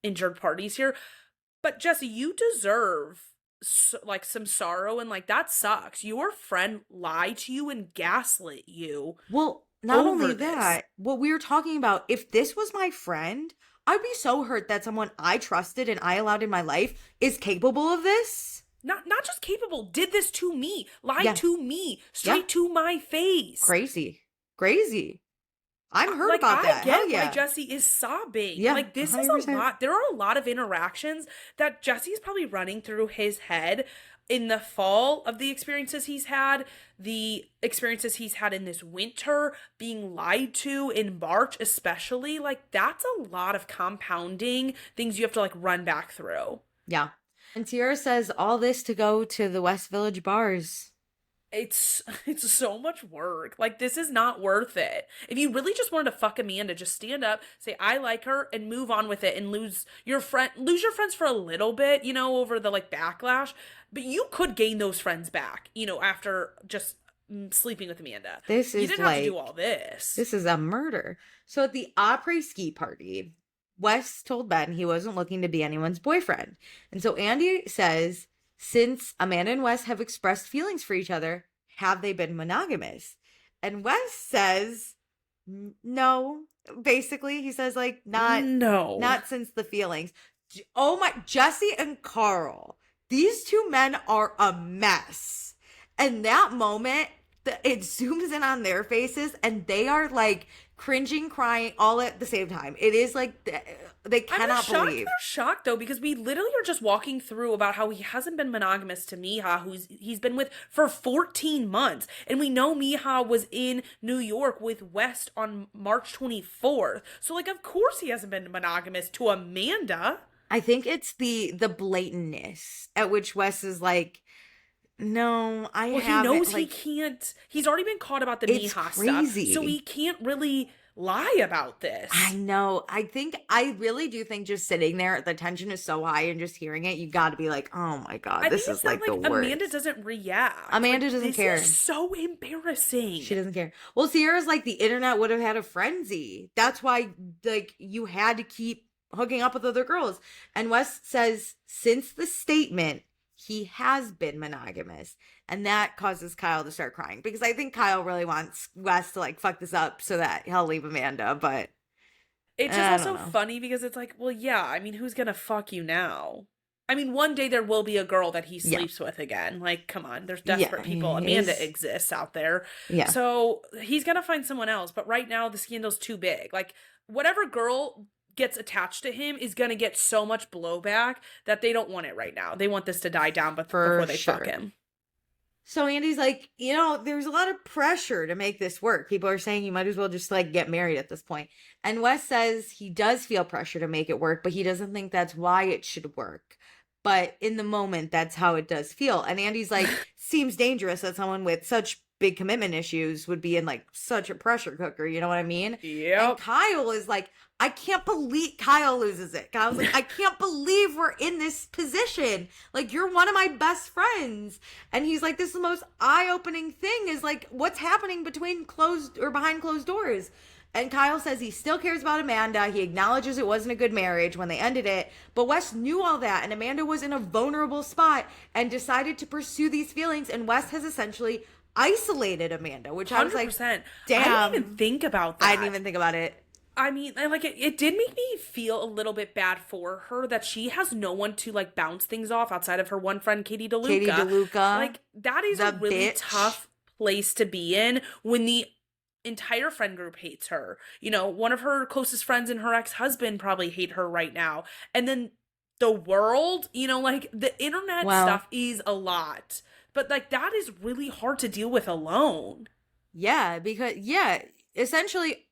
injured parties here. But Jesse, you deserve like some sorrow, and like that sucks. Your friend lied to you and gaslit you. Well, not only that, what we were talking about, if this was my friend, I'd be so hurt that someone I trusted and I allowed in my life is capable of this. Not just capable, did this to me, lied to me, straight to my face. Crazy. I'm hurt like, about that. I get why Jesse is sobbing. Yeah, like, this 100%. is a lot. There are a lot of interactions that Jesse's probably running through his head in the fall of the experiences he's had, the experiences he's had in this winter, being lied to in March especially. Like, that's a lot of compounding things you have to like run back through. Yeah. And Ciara says all this to go to the West Village bars. It's so much work. Like, this is not worth it. If you really just wanted to fuck Amanda, just stand up, say I like her, and move on with it, and lose your friends for a little bit, over the like backlash. But you could gain those friends back, after just sleeping with Amanda. You didn't have to do all this. This is a murder. So at the après ski party, Wes told Ben he wasn't looking to be anyone's boyfriend. And so Andy says, since Amanda and Wes have expressed feelings for each other, have they been monogamous? And Wes says, no. Basically, he says, like, not since the feelings. Oh my, Jesse and Carl, these two men are a mess. And that moment, it zooms in on their faces, and they are like cringing, crying all at the same time. It is like they cannot believe. They're shocked though, because we literally are just walking through about how he hasn't been monogamous to Miha, who he's been with for 14 months. And we know Miha was in New York with West on March 24th. So like, of course he hasn't been monogamous to Amanda. I think it's the blatantness at which Wes is like, no, haven't. He knows he can't. He's already been caught about the Miha stuff, so he can't really lie about this. I know. I really do think just sitting there, the tension is so high, and just hearing it, you got to be like, oh my God, this is like the worst. Amanda doesn't react. Amanda doesn't care. This is so embarrassing. She doesn't care. Well, Ciara's like, the internet would have had a frenzy. That's why, like, you had to keep hooking up with other girls. And Wes says, since the statement, he has been monogamous, and that causes Kyle to start crying, because I think Kyle really wants Wes to like fuck this up so that he'll leave Amanda. But it's just also funny because it's like, well, yeah, I mean, who's gonna fuck you now? I mean, one day there will be a girl that he sleeps with again. Like, come on, there's desperate people. Amanda exists out there. Yeah. So he's gonna find someone else. But right now the scandal's too big. Like, whatever girl gets attached to him is gonna get so much blowback that they don't want it right now. They want this to die down before they fuck him. So Andy's like, there's a lot of pressure to make this work. People are saying you might as well just like get married at this point. And Wes says he does feel pressure to make it work, but he doesn't think that's why it should work. But in the moment, that's how it does feel. And Andy's like, seems dangerous that someone with such big commitment issues would be in like such a pressure cooker. You know what I mean? Yeah. And Kyle is like, I can't believe Kyle loses it. Kyle's like, I can't believe we're in this position. Like, you're one of my best friends. And he's like, this is the most eye-opening thing, is like, what's happening behind closed doors. And Kyle says he still cares about Amanda. He acknowledges it wasn't a good marriage when they ended it. But Wes knew all that, and Amanda was in a vulnerable spot and decided to pursue these feelings. And Wes has essentially isolated Amanda, which 100%. I was like, damn. I didn't even think about that. I didn't even think about it. I mean, it did make me feel a little bit bad for her that she has no one to like bounce things off outside of her one friend, Katie Katie DeLuca. DeLuca, Like, that is a the really bitch. tough place to be in when the entire friend group hates her. You know, one of her closest friends and her ex-husband probably hate her right now. And then the world, you know, like the internet Well, stuff is a lot. But like that is really hard to deal with alone. yeah, because, yeah, essentially,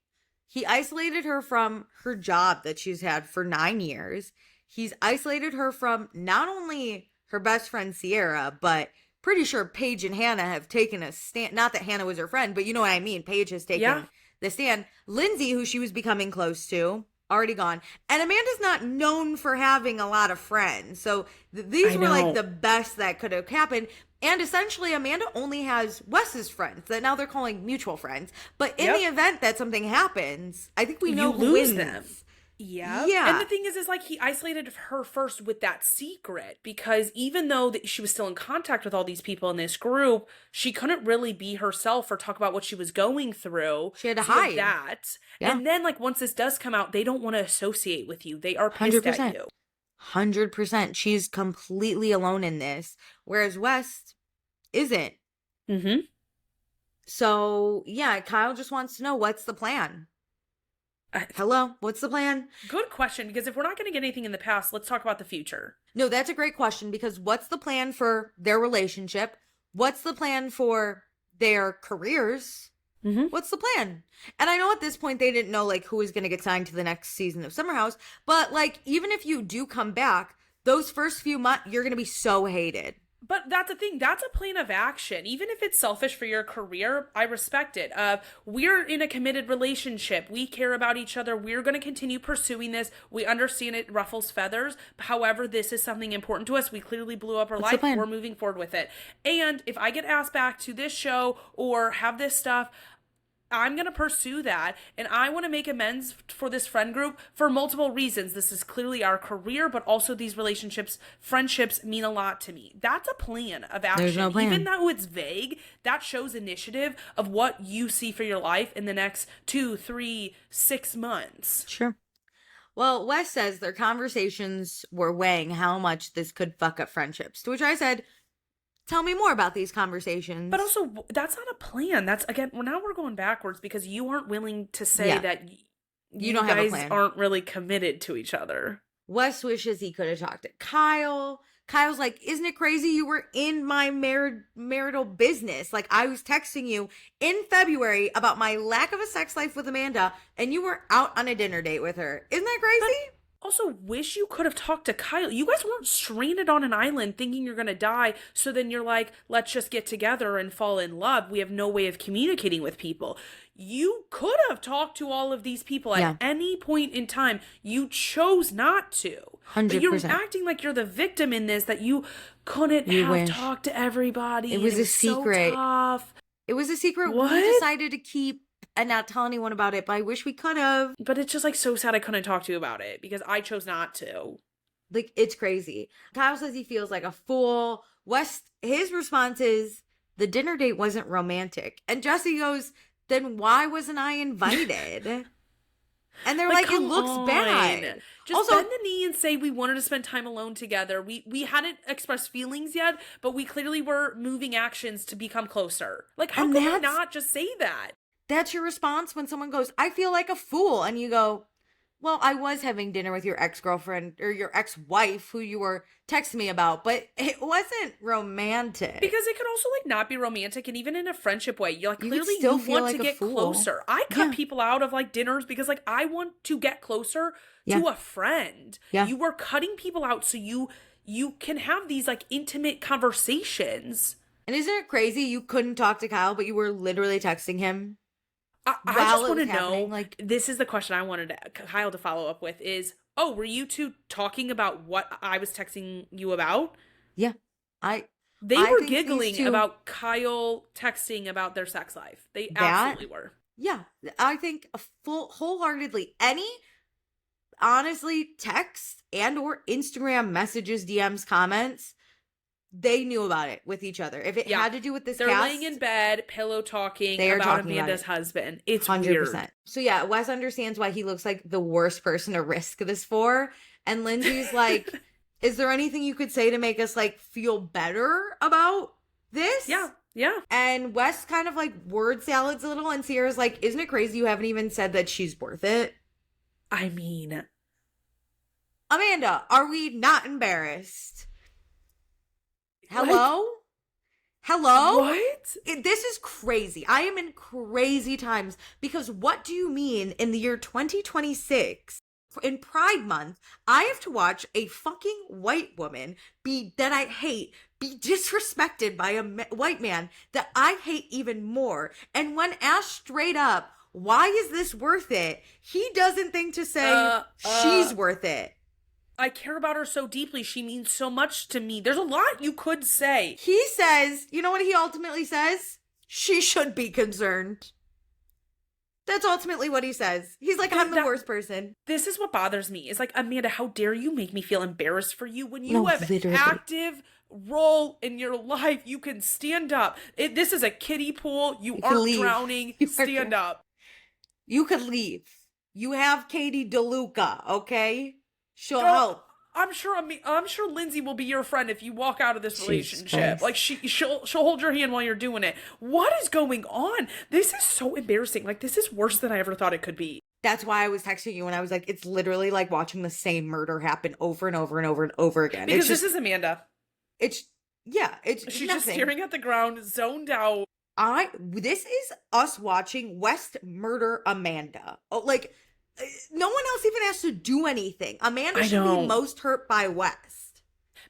he isolated her from her job that she's had for 9 years. He's isolated her from not only her best friend, Ciara, but pretty sure Paige and Hannah have taken a stand. Not that Hannah was her friend, but you know what I mean. Paige has Yeah, taken the stand. Lindsay, who she was becoming close to, already gone. And Amanda's not known for having a lot of friends. So these I were like know. the best that could have happened. And essentially, Amanda only has Wes's friends that now they're calling mutual friends. But in the Yep. event that something happens, I think we You know who lose them. wins. Yep. And the Yeah, thing is like he isolated her first with that secret because even though that she was still in contact with all these people in this group, she couldn't really be herself or talk about what she was going through. she had to So you have hide. that. Yeah, And then like once this does come out, they don't want to associate with you. They are pissed at 100%. you. 100%. She's completely alone in this, whereas West isn't. Mm-hmm. So, yeah, Kyle just wants to know what's the plan? Hello, what's the plan? Good question, because if we're not going to get anything in the past, let's talk about the future. No, that's a great question because what's the plan for their relationship? What's the plan for their careers? Mm-hmm. What's the plan? And I know at this point they didn't know like who was going to get signed to the next season of Summer House, but like even if you do come back, those first few months you're going to be so hated. But that's the thing. That's a plan of action. Even if it's selfish for your career, I respect it. We're in a committed relationship. We care about each other. We're going to continue pursuing this. We understand it ruffles feathers. However, this is something important to us. We clearly blew up our What's the life. plan? We're moving forward with it. And if I get asked back to this show or have this stuff, I'm going to pursue that. And I want to make amends for this friend group for multiple reasons. This is clearly our career, but also these relationships, friendships mean a lot to me. That's a plan of action. There's no plan. Even though it's vague, that shows initiative of what you see for your life in the next 2, 3, 6 months. Sure. Well, Wes says their conversations were weighing how much this could fuck up friendships. To which I said, tell me more about these conversations. But also, that's not a plan. That's, again, well, now we're going backwards because you aren't willing to say Yeah. that You don't have a guys plan. aren't really committed to each other. Wes wishes he could have talked to Kyle. Kyle's like, isn't it crazy you were in my marital business? Like, I was texting you in February about my lack of a sex life with Amanda, and you were out on a dinner date with her. Isn't that crazy? Also, wish you could have talked to Kyle. You guys weren't stranded on an island thinking you're going to die. So then you're like, let's just get together and fall in love. We have no way of communicating with people. You could have talked to all of these people at any point in time. You chose not to. 100%. But you're acting like you're the victim in this, that you couldn't have talked to everybody. It was a secret. So tough. It was a secret What? we decided to keep and not tell anyone about it, but I wish we could have. But it's just like so sad I couldn't talk to you about it because I chose not to. Like, it's crazy. Kyle says he feels like a fool. West, his response is, the dinner date wasn't romantic. And Jesse goes, then why wasn't I invited? And they're like, it come looks on. bad. Just Also, bend the knee and say we wanted to spend time alone together. We hadn't expressed feelings yet, but we clearly were moving actions to become closer. Like, how And can we that's- not just say that? that's your response when someone goes, I feel like a fool. And you go, well, I was having dinner with your ex-girlfriend or your ex-wife who you were texting me about, but it wasn't romantic. Because it could also like not be romantic, and even in a friendship way, you're like You could clearly still you feel want like to a get fool. closer. I cut Yeah. people out of like dinners because like I want to get closer to a friend. Yeah. You were cutting people out so you can have these like intimate conversations. And isn't it crazy you couldn't talk to Kyle, but you were literally texting him? I While just it want to was know, happening, like- this is the question I wanted Kyle to follow up with is, oh, were you two talking about what I was texting you about? Yeah. They I were think these giggling two- about Kyle texting about their sex life. They That- absolutely were. Yeah. I think wholeheartedly honestly, text and or Instagram messages, DMs, comments, they knew about it with each other. If it had to do with this They're cast, laying in bed, pillow talking they are about talking about Amanda's it. husband. It's 100%. weird. So yeah, Wes understands why he looks like the worst person to risk this for. And Lindsay's like, is there anything you could say to make us like feel better about this? Yeah. Yeah. And Wes kind of like word salads a little, and Ciara's like, isn't it crazy you haven't even said that she's worth it? I mean, Amanda, are we not embarrassed? Hello? Like, Hello? what? This is crazy. I am in crazy times because what do you mean in the year 2026, in Pride Month, I have to watch a fucking white woman that I hate be disrespected by a white man that I hate even more? And when asked straight up, why is this worth it? He doesn't think to say she's worth it. I care about her so deeply. She means so much to me. There's a lot you could say. He says, you know what he ultimately says? She should be concerned. That's ultimately what he says. He's like, I'm the worst person. This is what bothers me. It's like, Amanda, how dare you make me feel embarrassed for you when you have literally. active role in your life. You can stand up. This is a kiddie pool. You aren't drowning. Stand up. You could leave. You have Katie DeLuca, okay? She'll Girl, help. I'm sure Lindsay will be your friend if you walk out of this relationship. Christ. Like she'll hold your hand while you're doing it. What is going on? This is so embarrassing. Like, this is worse than I ever thought it could be. That's why I was texting you and I was like, it's literally like watching the same murder happen over and over and over and over again. Because this is Amanda. She's nothing. Just staring at the ground, zoned out. This is us watching West murder Amanda. Oh, like, no one else even has to do anything. Amanda should be most hurt by West.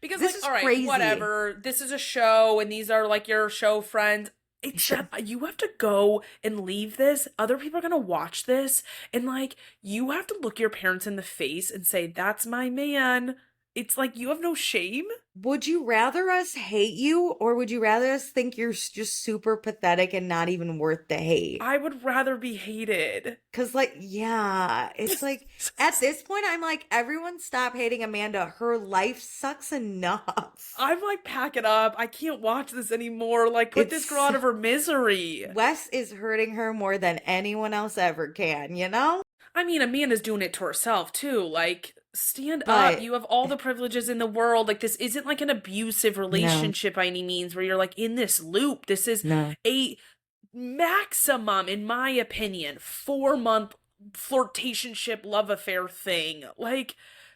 Because, this like, is all right, crazy. Whatever. This is a show, and these are, like, your show friends. It's that you have to go and leave this. Other people are going to watch this. And, like, you have to look your parents in the face and say, that's my man. It's like, you have no shame. Would you rather us hate you, or would you rather us think you're just super pathetic and not even worth the hate? I would rather be hated. Because, like, yeah, it's like, at this point, I'm like, everyone stop hating Amanda. Her life sucks enough. I'm like, pack it up. I can't watch this anymore. Like, put this girl out of her misery. Wes is hurting her more than anyone else ever can, you know? I mean, Amanda's doing it to herself, too. Like, stand up. You have all the privileges in the world. Like, this isn't like an abusive relationship by any means where you're like in this loop. This is a maximum, in my opinion, 4-month flirtationship love affair thing. Like,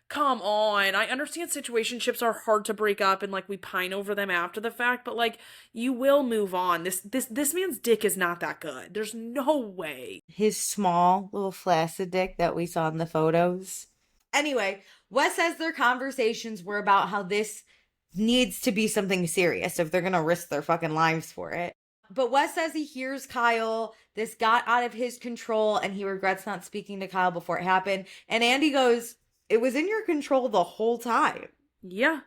come on. I understand situationships are hard to break up and like we pine over them after the fact, but like you will move on. This man's dick is not that good. There's no way. His small little flaccid dick that we saw in the photos. Anyway, Wes says their conversations were about how this needs to be something serious if they're going to risk their fucking lives for it. But Wes says he hears Kyle. This got out of his control and he regrets not speaking to Kyle before it happened. And Andy goes, it was in your control the whole time. Yeah.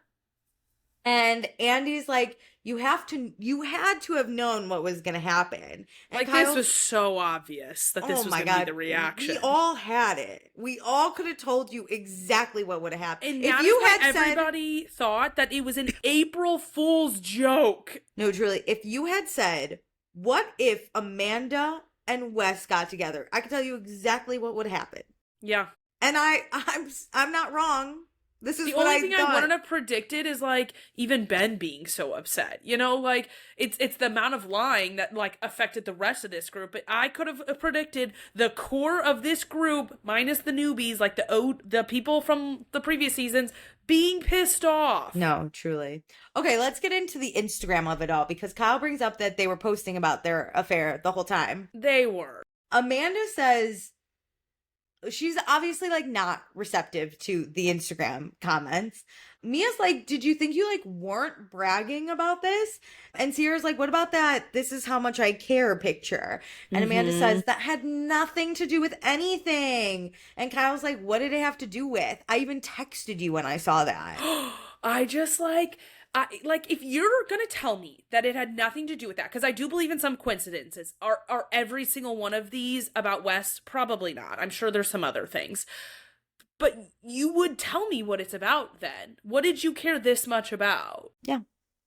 And Andy's like, you had to have known what was going to happen. And like, Kyle's, this was so obvious that this was going to be the reaction. We all had it. We all could have told you exactly what would have happened. And if you had everybody thought that it was an April Fool's joke. No, truly. If you had said, what if Amanda and Wes got together? I can tell you exactly what would happen. Yeah. And I'm not wrong. This is the what only I thing thought. I wouldn't have predicted is like even Ben being so upset. You know, like it's the amount of lying that like affected the rest of this group. But I could have predicted the core of this group, minus the newbies, like the people from the previous seasons, being pissed off. No, truly. Okay, let's get into the Instagram of it all because Kyle brings up that they were posting about their affair the whole time. They were. Amanda says she's obviously like not receptive to the Instagram comments. Mia's like, did you think you like weren't bragging about this? And Ciara's like, what about that this is how much I care picture? And Amanda says that had nothing to do with anything. And Kyle's like, what did it have to do with? I even texted you when I saw that. I just like if you're gonna tell me that it had nothing to do with that, because I do believe in some coincidences. Are every single one of these about West? Probably not. I'm sure there's some other things. But you would tell me what it's about then. What did you care this much about? Yeah,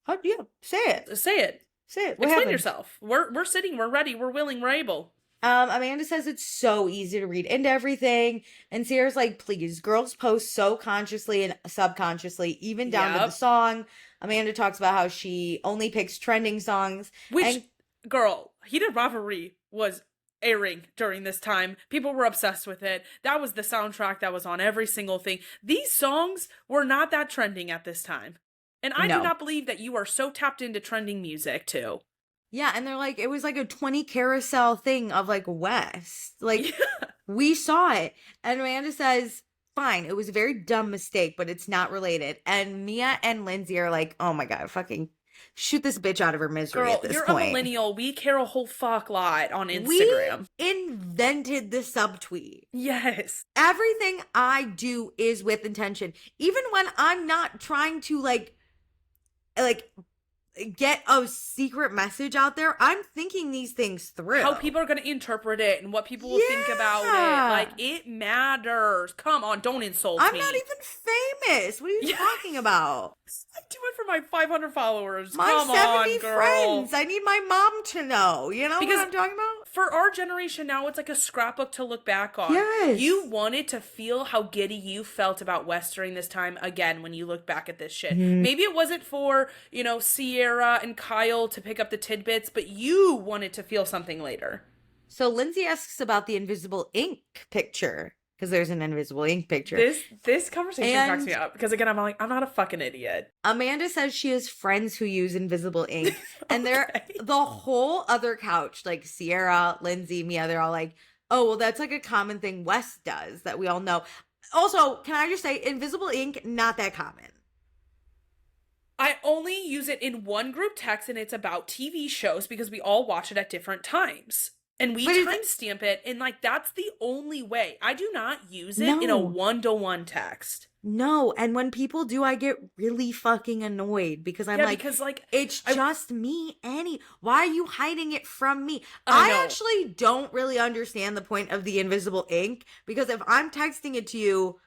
Oh, yeah, say it. Say it. Say it. What Explain happened? yourself. We're sitting, we're ready, we're willing, we're able. Amanda says it's so easy to read into everything. And Ciara's like, please, girls post so consciously and subconsciously, even down to the Yep. song. Amanda talks about how she only picks trending songs. Which, And girl, Heated Revelry was airing during this time. People were obsessed with it. That was the soundtrack that was on every single thing. These songs were not that trending at this time. And I do no. not believe that you are so tapped into trending music, too. Yeah, and they're like, it was like a 20 carousel thing of like West. Like, Yeah. we saw it. And Amanda says, fine, it was a very dumb mistake, but it's not related. And Mia and Lindsay are like, oh my God, fucking shoot this bitch out of her misery Girl, at this you're point. a millennial. We care a whole fuck lot on Instagram. We invented the subtweet. Yes. Everything I do is with intention. Even when I'm not trying to like get a secret message out there, I'm thinking these things through. How people are going to interpret it and what people will think about it. Like, it matters. Come on, don't insult me. I'm not even famous. What are you talking about? I do it for my 500 followers. My Come 70 on, girl. friends. I need my mom to know. You know Because what I'm talking about? For our generation now, it's like a scrapbook to look back on. Yes. You wanted to feel how giddy you felt about West during this time again when you look back at this shit. Mhm. Maybe it wasn't for, Ciara and Kyle to pick up the tidbits, but you wanted to feel something later. So Lindsay asks about the invisible ink picture. Because there's an invisible ink picture. This conversation cracks me up. Because again, I'm like, I'm not a fucking idiot. Amanda says she has friends who use invisible ink. And they're the whole other couch, like Ciara, Lindsay, Mia, they're all like, oh, well, that's like a common thing Wes does that we all know. Also, can I just say, invisible ink, not that common. I only use it in one group text, and it's about TV shows because we all watch it at different times. And we timestamp it, and like that's the only way. I do not use it in a one-to-one text. No, and when people do, I get really fucking annoyed because I'm because it's just me, Annie. Why are you hiding it from me? I actually don't really understand the point of the invisible ink because if I'm texting it to you,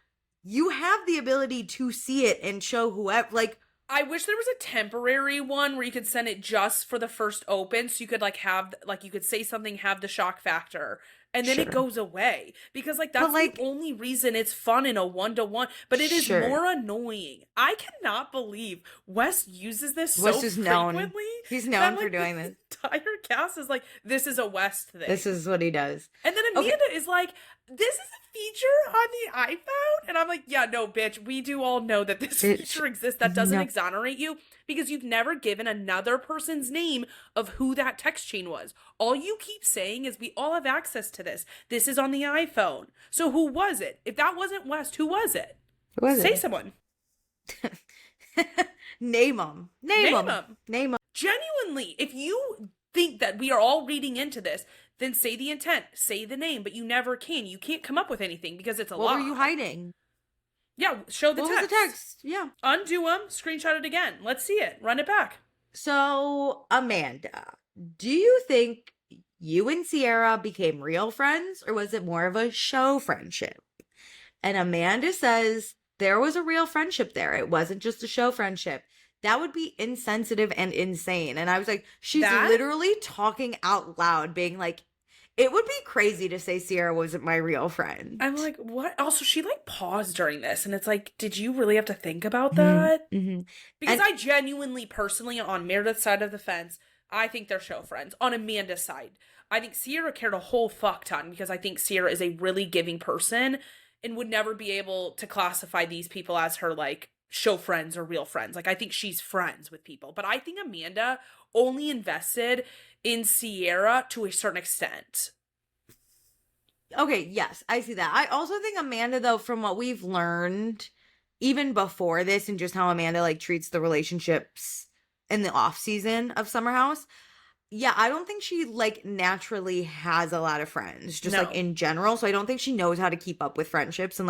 you have the ability to see it and show whoever, like, I wish there was a temporary one where you could send it just for the first open so you could you could say something, have the shock factor, and then it goes away. Because that's the only reason it's fun in a one-to-one, but it is more annoying. I cannot believe Wes uses this so frequently. He's known for doing this. The entire cast is like, this is a West thing. This is what he does. And then Amanda is like, this is a feature on the iPhone? And I'm like, yeah, no, bitch, we do all know that this feature exists. That doesn't exonerate you because you've never given another person's name of who that text chain was. All you keep saying is we all have access to this. This is on the iPhone. So who was it? If that wasn't West, who was it? Who was it? Say someone. Name them. Name them. Genuinely, if you think that we are all reading into this, then say the intent, say the name, but you never can. You can't come up with anything because it's a lie. What were you hiding? Yeah, show the text. What was the text? Yeah. Undo them, screenshot it again. Let's see it. Run it back. So, Amanda, do you think you and Ciara became real friends or was it more of a show friendship? And Amanda says there was a real friendship there. It wasn't just a show friendship. That would be insensitive and insane. And I was like, she's literally talking out loud, being like, it would be crazy to say Ciara wasn't my real friend. I'm like, what? Also, she paused during this. And it's like, did you really have to think about that? Mm-hmm. Because I genuinely, personally, on Meredith's side of the fence, I think they're show friends. On Amanda's side, I think Ciara cared a whole fuck ton because I think Ciara is a really giving person and would never be able to classify these people as her, show friends or real friends. I think she's friends with people. But I think Amanda only invested in Ciara to a certain extent. Okay, yes, I see that. I also think Amanda, though, from what we've learned, even before this and just how Amanda, treats the relationships in the off season of Summer House, yeah, I don't think she, naturally has a lot of friends, just, in general. So I don't think she knows how to keep up with friendships and,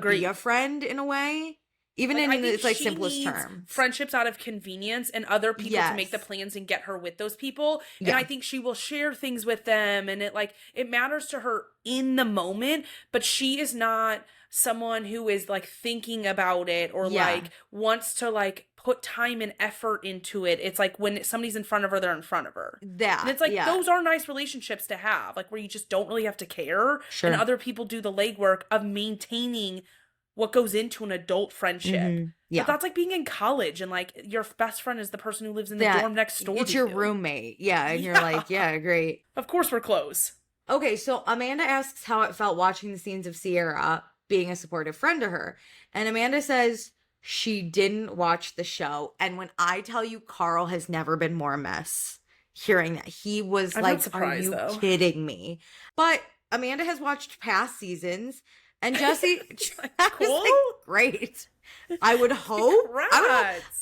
be a friend in a way. Even in its simplest terms. Friendships out of convenience and other people to make the plans and get her with those people. And I think she will share things with them and it matters to her in the moment, but she is not someone who is thinking about it or wants to put time and effort into it. It's like when somebody's in front of her, they're in front of her. That, And it's like, yeah. those are nice relationships to have, like where you just don't really have to care. Sure. And other people do the legwork of maintaining what goes into an adult friendship. Yeah. But that's like being in college and like your best friend is the person who lives in the That- dorm next door It's to your you. roommate. Yeah. And you're like, yeah, great. Of course we're close. Okay, so Amanda asks how it felt watching the scenes of Ciara being a supportive friend to her. And Amanda says she didn't watch the show. And when I tell you Carl has never been more a mess, hearing that, he was I'm like, not surprised, are you though. kidding me? But Amanda has watched past seasons. And Jesse, I was Cool. like, great. I would hope.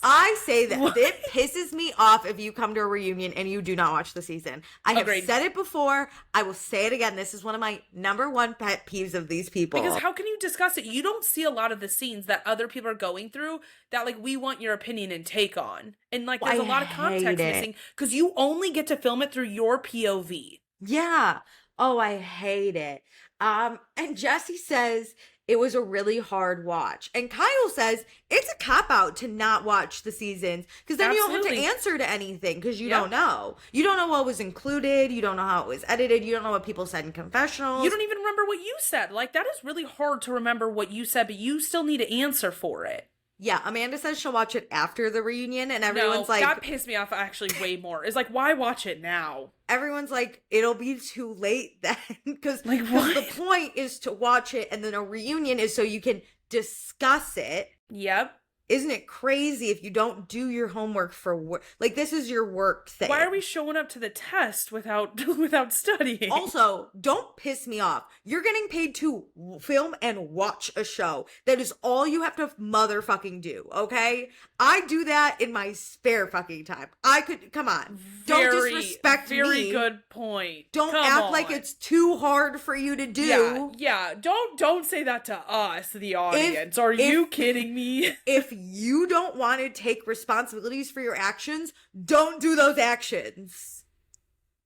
I say that. What? It pisses me off if you come to a reunion and you do not watch the season. I have Agreed. said it before. I will say it again. This is one of my number one pet peeves of these people. Because how can you discuss it? You don't see a lot of the scenes that other people are going through that like we want your opinion and take on. And like there's I a lot of context hate it. missing because you only get to film it through your POV. Yeah. Oh, I hate it. And Jesse says it was a really hard watch. And Kyle says it's a cop-out to not watch the seasons because then you don't have to Absolutely. answer to anything because you Yeah. don't know. You don't know what was included. You don't know how it was edited. You don't know what people said in confessionals. You don't even remember what you said. Like that is really hard to remember what you said, but you still need to answer for it. Yeah, Amanda says she'll watch it after the reunion, and everyone's No, like, that pissed me off actually way more. It's like, why watch it now? everyone's like, it'll be too late then, because Like, what? the point is to watch it, and then a reunion is so you can discuss it. Yep. Isn't it crazy if you don't do your homework for work? Like, this is your work thing. Why are we showing up to the test without without studying? Also, don't piss me off. You're getting paid to film and watch a show. That is all you have to motherfucking do, okay? I do that in my spare fucking time. I could, come on. Don't disrespect me. Very good point. Don't Come act on. like it's too hard for you to do. Yeah. Don't say that to us, the audience. Are you kidding me? If you don't want to take responsibilities for your actions, don't do those actions.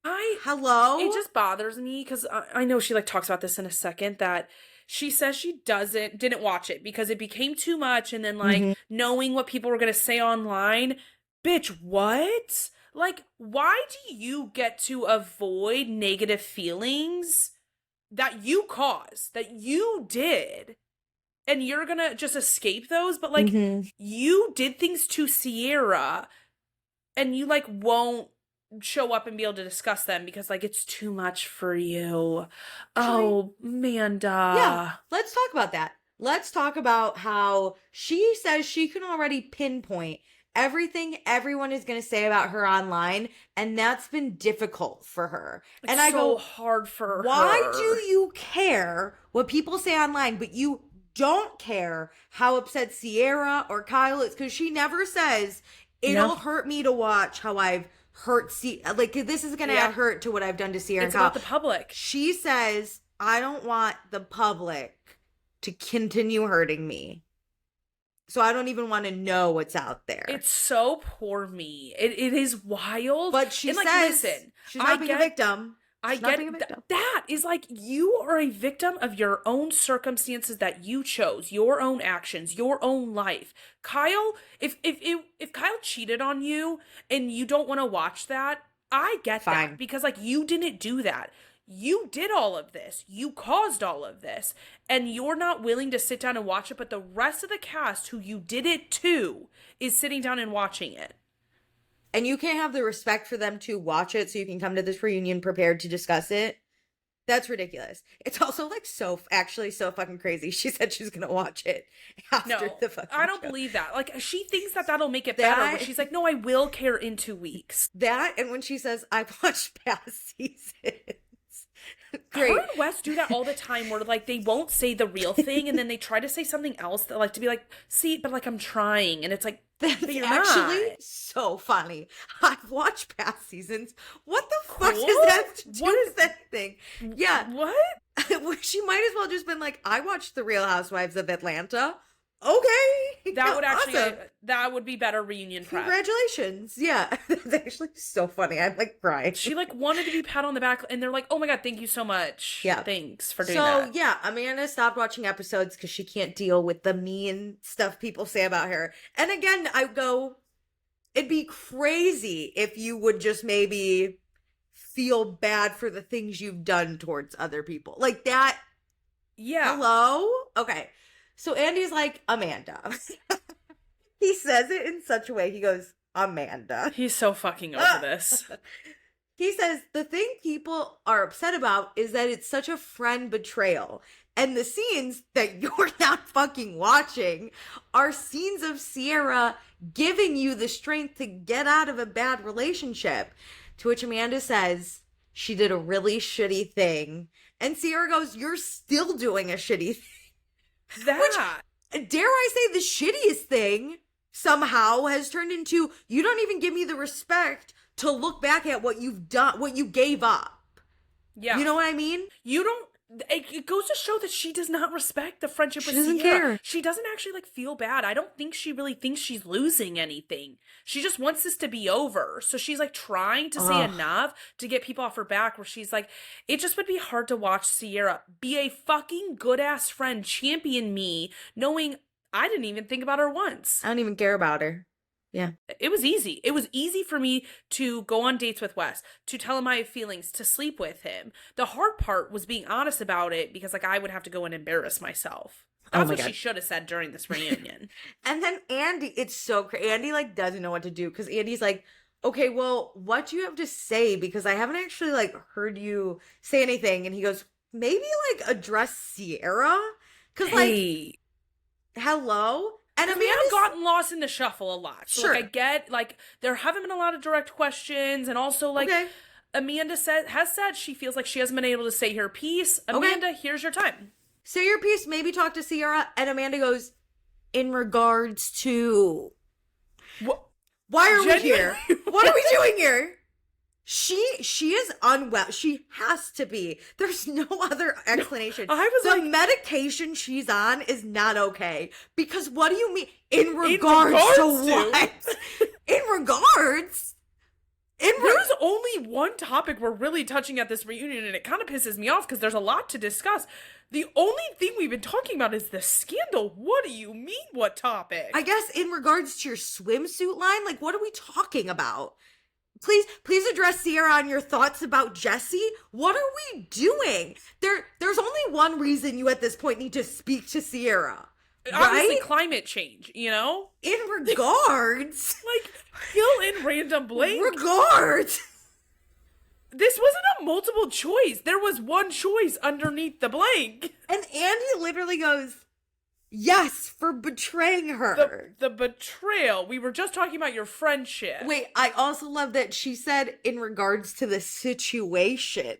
Hello? It just bothers me because I know she like talks about this in a second that she says she didn't watch it because it became too much and then like knowing what people were going to say online. Bitch, what? Like, why do you get to avoid negative feelings that you caused, that you did? And you're going to just escape those? But like, you did things to Ciara and you like won't show up and be able to discuss them because like it's too much for you. Oh, Amanda. Yeah, let's talk about that. Let's talk about how she says she can already pinpoint everything everyone is going to say about her online, and that's been difficult for her. It's and I so go, hard for why her. do you care what people say online, but you don't care how upset Ciara or Kyle is? Because she never says, it'll hurt me to watch how I've hurt like this is gonna add hurt to what I've done to Ciara. It's and Kyle. about the public. She says, I don't want the public to continue hurting me, so I don't even want to know what's out there. It's so poor me. It is wild. But she and, like, says listen, she's not being a victim. I She's not get being a victim. that is like you are a victim of your own circumstances that you chose, your own actions, your own life. Kyle, if Kyle cheated on you and you don't want to watch that, I get that because like you didn't do that. You did all of this. You caused all of this. And you're not willing to sit down and watch it, but the rest of the cast who you did it to is sitting down and watching it. And you can't have the respect for them to watch it so you can come to this reunion prepared to discuss it. That's ridiculous. It's also like so fucking crazy. She said she's going to watch it after the fucking I don't show. believe that. Like she thinks that that'll make it better. But she's like, no, I will care in 2 weeks. That, and when she says, I've watched past seasons. Great. Her and Wes do that all the time where like they won't say the real thing and then they try to say something else that like to be like, see, but like I'm trying. And it's like, that's you're actually not. so funny. I've watched past seasons. What the fuck Cool? is that to do What with anything? Yeah. What? She might as well just been like, I watched The Real Housewives of Atlanta. Okay. That would actually, Awesome. that would be better reunion prep. Congratulations. Yeah. That's actually so funny. I'm like crying. She like wanted to be pat on the back, and they're like, "Oh my God, thank you so much. Yeah. Thanks for doing So, that." yeah, Amanda stopped watching episodes because she can't deal with the mean stuff people say about her. And again, I go, it'd be crazy if you would just maybe feel bad for the things you've done towards other people. Like that. Yeah. Hello? Okay. So Andy's like, Amanda. He says it in such a way. He goes, Amanda. He's so fucking over this. He says, the thing people are upset about is that it's such a friend betrayal. And the scenes that you're not fucking watching are scenes of Ciara giving you the strength to get out of a bad relationship. To which Amanda says, she did a really shitty thing. And Ciara goes, you're still doing a shitty thing. That. Which, dare I say, the shittiest thing somehow has turned into, you don't even give me the respect to look back at what you've done, what you gave up. Yeah. You know what I mean? You don't. It goes to show that she does not respect the friendship with doesn't Ciara. care. She doesn't actually like feel bad. I don't think she really thinks she's losing anything. She just wants this to be over. So she's like trying to say enough to get people off her back, where she's like, it just would be hard to watch Ciara be a fucking good ass friend, champion me, knowing I didn't even think about her once. I don't even care about her. Yeah. It was easy. It was easy for me to go on dates with Wes, to tell him I have feelings, to sleep with him. The hard part was being honest about it, because like I would have to go and embarrass myself. That's what she should have said during this reunion. And then Andy, it's so crazy. Andy like doesn't know what to do, because Andy's like, okay, well, what do you have to say? Because I haven't actually like heard you say anything. And he goes, maybe like address Ciara? Because like, hello? And we have gotten lost in the shuffle a lot. So, sure. like, I get, like, there haven't been a lot of direct questions. And also, like, Amanda has said she feels like she hasn't been able to say her piece. Amanda, here's your time. Say your piece, maybe talk to Ciara. And Amanda goes, in regards to... Why are we here? What are we doing here? She is unwell. She has to be. There's no other explanation. I was the medication she's on is not okay. Because what do you mean? In regards to what? In regards? There's only one topic we're really touching at this reunion, and it kind of pisses me off because there's a lot to discuss. The only thing we've been talking about is the scandal. What do you mean, what topic? I guess in regards to your swimsuit line, like what are we talking about? Please address Ciara on your thoughts about Jesse. What are we doing? There's only one reason you at this point need to speak to Ciara. Obviously, right? climate change, you know? In regards. Like, fill in random blank. Regards. This wasn't a multiple choice. There was one choice underneath the blank. And Andy literally goes, yes, for betraying her. The betrayal. We were just talking about your friendship. Wait, I also love that she said in regards to the situation.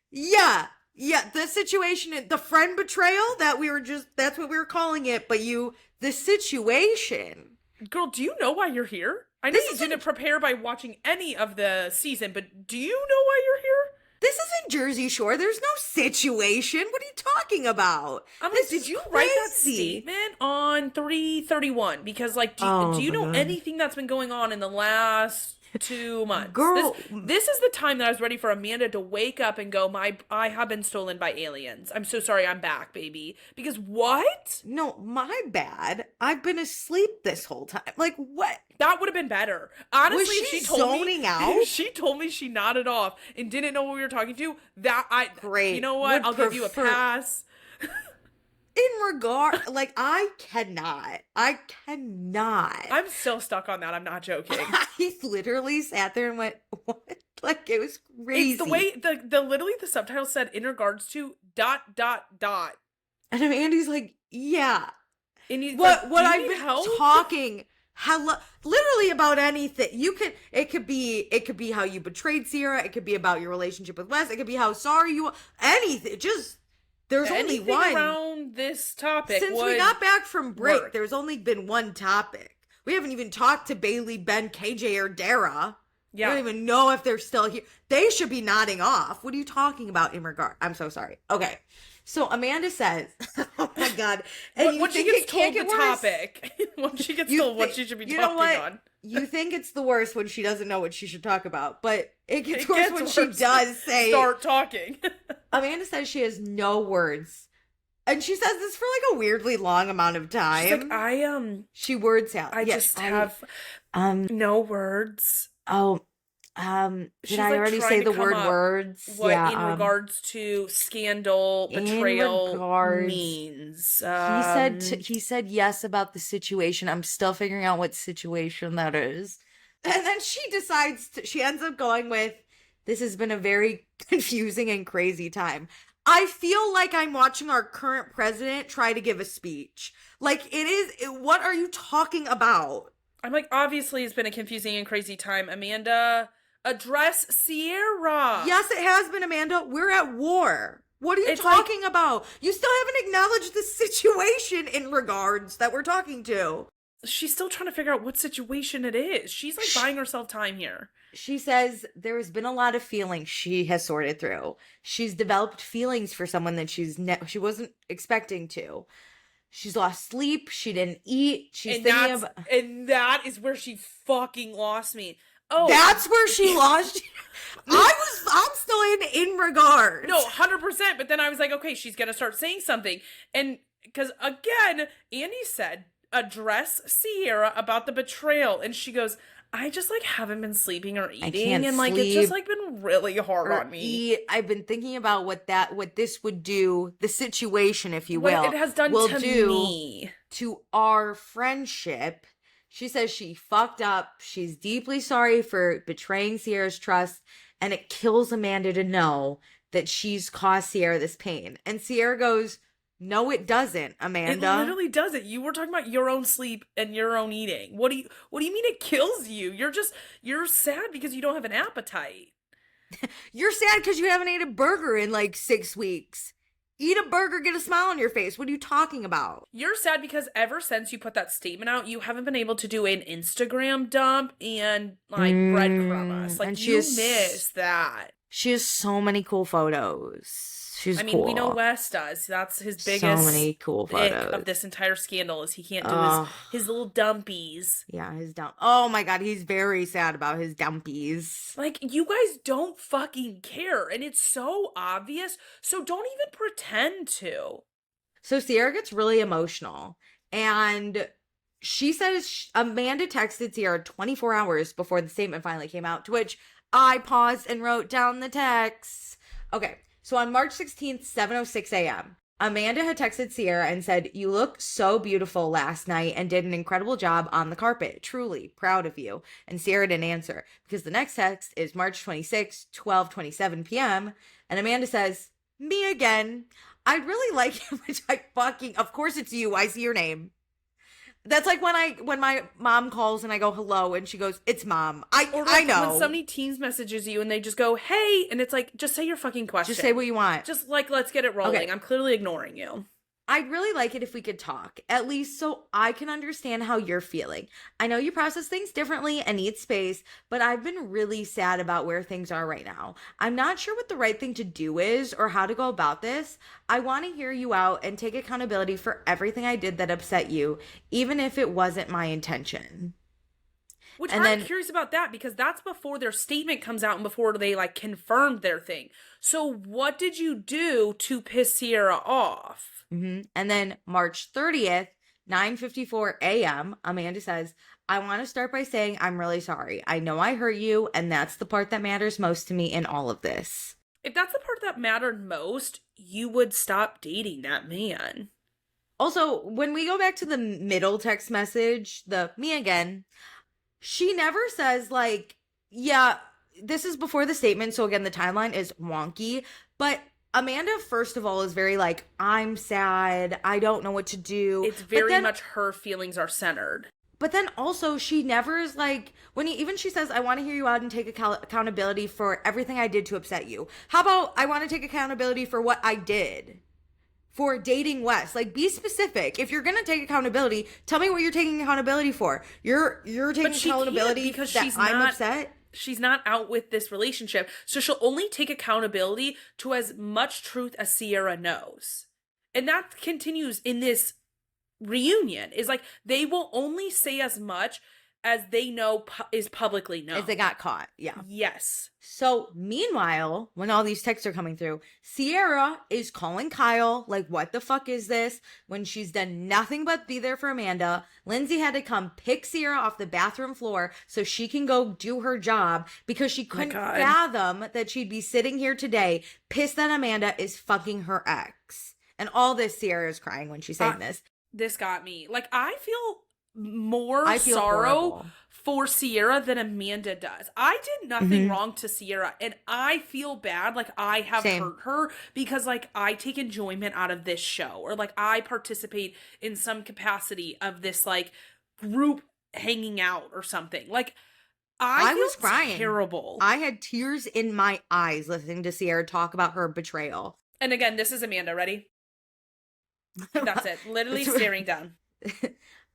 Yeah, the situation, the friend betrayal, that's what we were calling it, but the situation. Girl, do you know why you're here? I know you didn't prepare by watching any of the season, but do you know why you're here? This isn't Jersey Shore. There's no situation. What are you talking about? I'm like, did you write that statement on 3/31? Because, like, do you know anything that's been going on in the last 2 months? Girl. This is the time that I was ready for Amanda to wake up and go, I have been stolen by aliens. I'm so sorry, I'm back, baby. Because what? No, my bad. I've been asleep this whole time. Like, what? That would have been better. Honestly, was she zoning out? If she told me she nodded off and didn't know what we were talking to, great. You know what? I'll give you a pass. In regard, like, I cannot. I'm still stuck on that. I'm not joking. I literally sat there and went, what? Like, it was crazy. It's the way, literally the subtitle said, in regards to ... And Andy's like, yeah. And he's what like, I've been talking literally about anything. It could be how you betrayed Ciara, it could be about your relationship with Wes, it could be how sorry you are, anything. Just there's only one around this topic. Since we got back from break, there's only been one topic. We haven't even talked to Bailey, Ben, KJ, or Dara. Yeah. I don't even know if they're still here. They should be nodding off. What are you talking about in regard? I'm so sorry. Okay. So Amanda says, oh my God. And Once she gets told the topic, once she gets told what she should be talking on. You think it's the worst when she doesn't know what she should talk about, but it gets worse when she does say, start talking. Amanda says she has no words. And she says this for like a weirdly long amount of time. She's like, she word salad. I just have no words. Did I already say the word words? What in regards to scandal, betrayal means? He said yes about the situation. I'm still figuring out what situation that is. And then she ends up going with, this has been a very confusing and crazy time. I feel like I'm watching our current president try to give a speech. Like, what are you talking about? I'm like, obviously it's been a confusing and crazy time. Amanda, address Ciara. Yes, it has been, Amanda. We're at war. What are you talking about? You still haven't acknowledged the situation in regards that we're talking to. She's still trying to figure out what situation it is. She's like buying herself time here. She says there has been a lot of feelings she has sorted through. She's developed feelings for someone that she wasn't expecting to. She's lost sleep. She didn't eat. And that is where she fucking lost me. Oh, that's where she lost. I'm still in regard. No, 100%. But then I was like, okay, she's gonna start saying something, and because again, Annie said, address Ciara about the betrayal, and she goes, I just like haven't been sleeping or eating, and like it's just like been really hard on me. I've been thinking about what this would do, the situation, if you will, what it has done to me, to our friendship. She says she fucked up. She's deeply sorry for betraying Ciara's trust, and it kills Amanda to know that she's caused Ciara this pain. And Ciara goes, no, it doesn't, Amanda. It literally doesn't. You were talking about your own sleep and your own eating. What do you mean it kills you? You're sad because you don't have an appetite. You're sad because you haven't ate a burger in like 6 weeks. Eat a burger, get a smile on your face. What are you talking about? You're sad because ever since you put that statement out, you haven't been able to do an Instagram dump and like breadcrumb us. Like, and you miss that. She has so many cool photos. Cool. We know Wes does. That's his biggest so many cool photos of this entire scandal is he can't do his little dumpies. Yeah, his dump. Oh my God, he's very sad about his dumpies. Like, you guys don't fucking care, and it's so obvious. So don't even pretend to. So Ciara gets really emotional, and she says Amanda texted Ciara 24 hours before the statement finally came out, to which I paused and wrote down the text. Okay. So on March 16th, 7:06 a.m., Amanda had texted Ciara and said, you look so beautiful last night and did an incredible job on the carpet. Truly proud of you. And Ciara didn't answer because the next text is March 26th, 12:27 p.m. And Amanda says, me again. I'd really like it, which of course it's you. I see your name. That's like when my mom calls and I go, hello, and she goes, it's mom. I know. When somebody teens messages you and they just go, hey, and it's like, just say your fucking question. Just say what you want. Just like, let's get it rolling. Okay. I'm clearly ignoring you. I'd really like it if we could talk, at least so I can understand how you're feeling. I know you process things differently and need space, but I've been really sad about where things are right now. I'm not sure what the right thing to do is or how to go about this. I want to hear you out and take accountability for everything I did that upset you, even if it wasn't my intention. Which I'm curious about that because that's before their statement comes out and before they like confirmed their thing. So what did you do to piss Ciara off? Mm-hmm. And then March 30th, 9:54 a.m., Amanda says, I want to start by saying I'm really sorry. I know I hurt you, and that's the part that matters most to me in all of this. If that's the part that mattered most, you would stop dating that man. Also, when we go back to the middle text message, the me again, she never says like, yeah, this is before the statement. So again, the timeline is wonky, but Amanda, first of all, is very like, I'm sad. I don't know what to do. It's very much her feelings are centered. But then also she never is like, she says, I want to hear you out and take accountability for everything I did to upset you. How about I want to take accountability for what I did for dating Wes? Like, be specific. If you're going to take accountability, tell me what you're taking accountability for. You're taking accountability because I'm upset. She's not out with this relationship. So she'll only take accountability to as much truth as Ciara knows. And that continues in this reunion. Is like they will only say as much as they know is publicly known. As they got caught. Yeah. Yes. So meanwhile, when all these texts are coming through, Ciara is calling Kyle, like, what the fuck is this? When she's done nothing but be there for Amanda. Lindsay had to come pick Ciara off the bathroom floor so she can go do her job because she couldn't fathom that she'd be sitting here today pissed that Amanda is fucking her ex. And all this, Ciara is crying when she's saying this. This got me. Like, I feel more sorrow horrible for Ciara than Amanda does. I did nothing wrong to Ciara, and I feel bad like I have hurt her because like I take enjoyment out of this show, or like I participate in some capacity of this like group hanging out or something. Like I was crying. Terrible. I had tears in my eyes listening to Ciara talk about her betrayal. And again, this is Amanda. Ready? That's it. Literally staring down.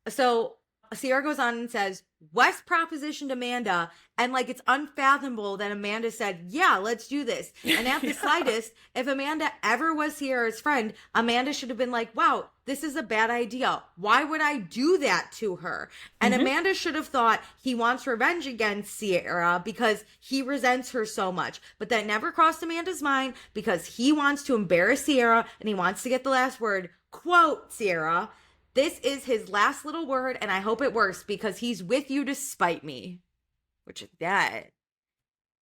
So Ciara goes on and says, Wes propositioned Amanda, and like it's unfathomable that Amanda said, yeah, let's do this. And at the slightest, if Amanda ever was Ciara's friend, Amanda should have been like, wow, this is a bad idea. Why would I do that to her? And Amanda should have thought he wants revenge against Ciara because he resents her so much. But that never crossed Amanda's mind because he wants to embarrass Ciara and he wants to get the last word. Quote, Ciara, this is his last little word, and I hope it works because he's with you to spite me. Which is that.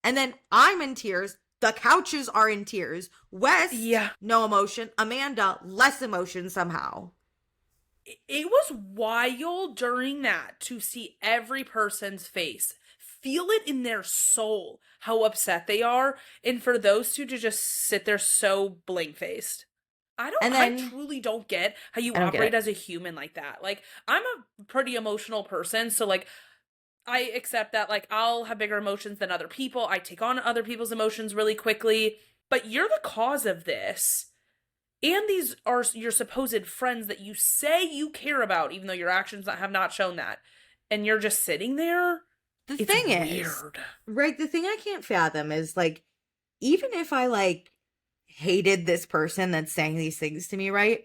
And then I'm in tears. The couches are in tears. Wes, no emotion. Amanda, less emotion somehow. It was wild during that to see every person's face. Feel it in their soul how upset they are. And for those two to just sit there so blank-faced. I truly don't get how you operate as a human like that. Like, I'm a pretty emotional person, so, like, I accept that, like, I'll have bigger emotions than other people. I take on other people's emotions really quickly. But you're the cause of this. And these are your supposed friends that you say you care about, even though your actions have not shown that. And you're just sitting there? The thing is, right, the thing I can't fathom is, like, even if I, like, hated this person that's saying these things to me, right?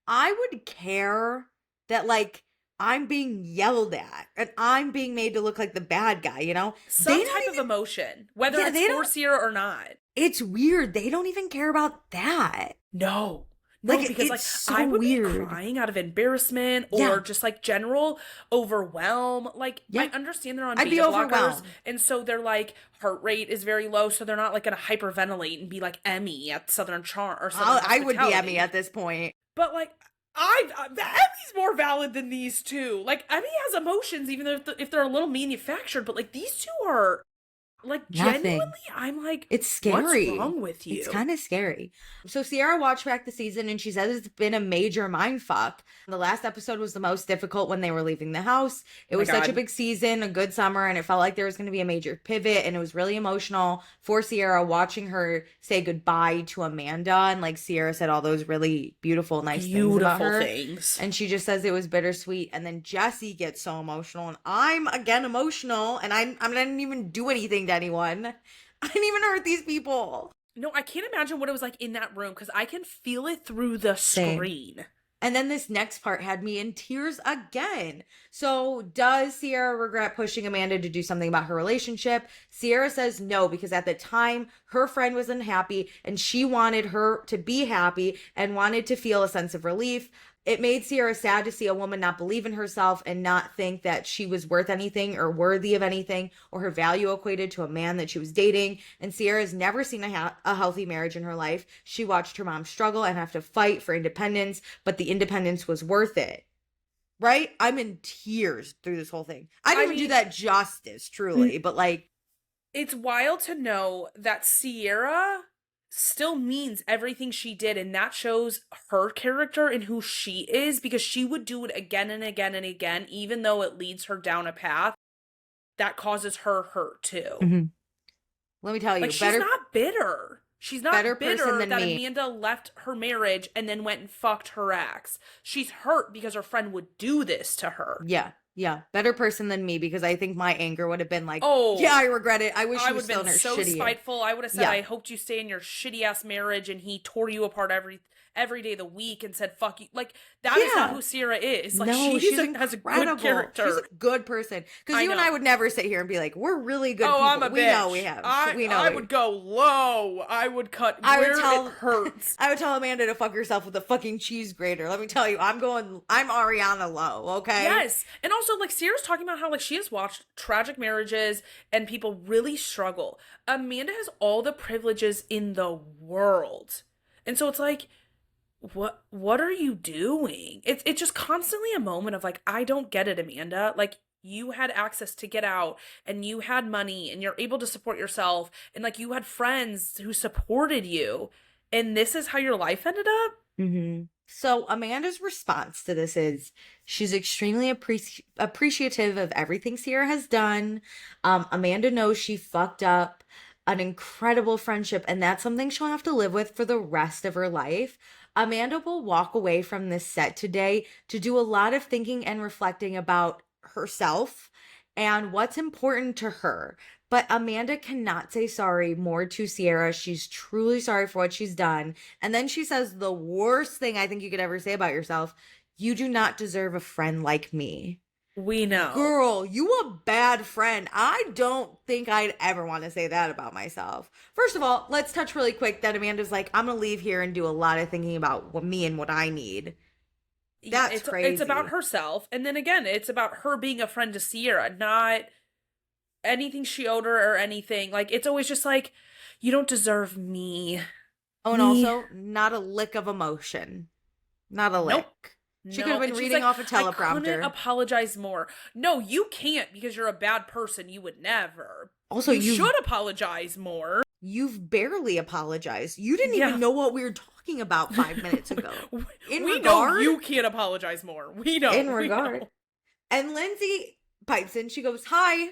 I would care that, like, I'm being yelled at and I'm being made to look like the bad guy, you know? Some type of emotion, whether it's for Ciara or not. It's weird. They don't even care about that. No, like, because like so I would weird. be crying out of embarrassment or just like general overwhelm. Like I understand they're on beta blockers, and so their like heart rate is very low, so they're not like gonna hyperventilate and be like Emmy at Southern Charm or something. I would be Emmy at this point, but like Emmy's more valid than these two. Like Emmy has emotions, even though if they're a little manufactured, but like these two are. Like, genuinely, I'm like, it's scary. What's wrong with you? It's kind of scary. So Ciara watched back the season and she says it's been a major mindfuck. The last episode was the most difficult when they were leaving the house. It was such a big season, a good summer, and it felt like there was going to be a major pivot, and it was really emotional for Ciara watching her say goodbye to Amanda. And like Ciara said all those really beautiful, nice things about her. And she just says it was bittersweet. And then Jesse gets so emotional, and I'm again emotional, and I didn't even do anything to anyone. I didn't even hurt these people. No, I can't imagine what it was like in that room because I can feel it through the screen. And then this next part had me in tears again. So does Ciara regret pushing Amanda to do something about her relationship? Ciara says no, because at the time her friend was unhappy and she wanted her to be happy and wanted to feel a sense of relief. It made Ciara sad to see a woman not believe in herself and not think that she was worth anything or worthy of anything, or her value equated to a man that she was dating. And Ciara's never seen a healthy marriage in her life. She watched her mom struggle and have to fight for independence, but the independence was worth it. Right? I'm in tears through this whole thing. I didn't do that justice, truly, but like... It's wild to know that Ciara still means everything she did, and that shows her character and who she is, because she would do it again and again and again, even though it leads her down a path that causes her hurt too. Mm-hmm. Let me tell you, like, she's not bitter. She's not bitter that Amanda left her marriage and then went and fucked her ex. She's hurt because her friend would do this to her. Yeah. Yeah, better person than me, because I think my anger would have been like, Oh, yeah, I regret it. I wish I she would was have still in been her so shitty. spiteful. I would have said, Yeah. I hoped you stay in your shitty ass marriage, and he tore you apart every day of the week and said, fuck you. Like, that is not Yeah. who Ciara is. Like, No, she she's has a good incredible. She's a character. good person. Because I you and I know. would never sit here and be like, we're really good Oh, I'm people. a We know we bitch. have. We know I we. would go low. I would cut I would where tell it hurts. I would tell Amanda to fuck herself with a fucking cheese grater. Let me tell you, I'm Ariana Lowe, okay? Yes. And also, like, Ciara's talking about how, like, she has watched tragic marriages and people really struggle. Amanda has all the privileges in the world. And so it's like, what are you doing? It's just constantly a moment of like, I don't get it, Amanda. Like, you had access to get out and you had money and you're able to support yourself and like you had friends who supported you, and this is how your life ended up. Mm-hmm. So Amanda's response to this is she's extremely appreciative of everything Ciara has done. Amanda knows she fucked up an incredible friendship, and that's something she'll have to live with for the rest of her life. Amanda will walk away from this set today to do a lot of thinking and reflecting about herself and what's important to her. But Amanda cannot say sorry more to Ciara. She's truly sorry for what she's done. And then she says the worst thing I think you could ever say about yourself: you do not deserve a friend like me. We know. Girl, you a bad friend. I don't think I'd ever want to say that about myself. First of all, let's touch really quick that Amanda's like, I'm going to leave here and do a lot of thinking about me and what I need. That's crazy. It's about herself. And then again, it's about her being a friend to Ciara, not anything she owed her or anything. Like, it's always just like, you don't deserve me. Oh, and also, not a lick of emotion. Not a lick. Nope. She could have been reading off a teleprompter. I couldn't apologize more. No, you can't, because you're a bad person. You would never. Also, you should apologize more. You've barely apologized. You didn't even know what we were talking about 5 minutes ago. We know you can't apologize more. We know. In regard. And Lindsay pipes in. She goes, hi.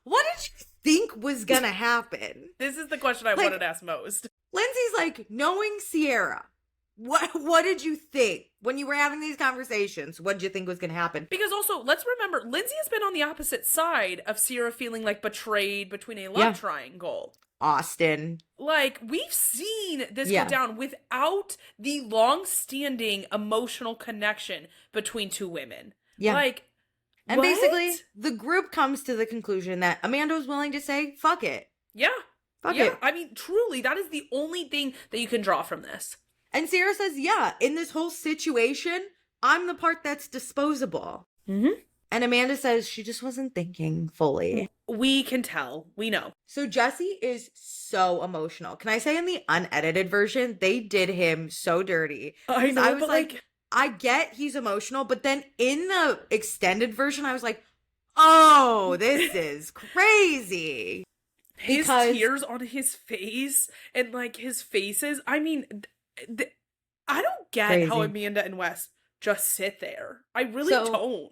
What did you think was going to happen? This is the question I wanted to ask most. Lindsay's like, knowing Ciara, what did you think when you were having these conversations? What did you think was going to happen? Because also, let's remember, Lindsay has been on the opposite side of Ciara feeling like betrayed between a love triangle. Austin. Like, we've seen this go down without the long-standing emotional connection between two women. Yeah. Like, and basically, the group comes to the conclusion that Amanda was willing to say, fuck it. Yeah. Fuck it. I mean, truly, that is the only thing that you can draw from this. And Ciara says, yeah, in this whole situation, I'm the part that's disposable. Mm-hmm. And Amanda says she just wasn't thinking fully. We can tell. We know. So Jesse is so emotional. Can I say in the unedited version, they did him so dirty. I know, I was like, I get he's emotional, but then in the extended version, I was like, oh, this is crazy. His tears on his face and like his faces. I mean, I don't get how Amanda and Wes just sit there. I really don't.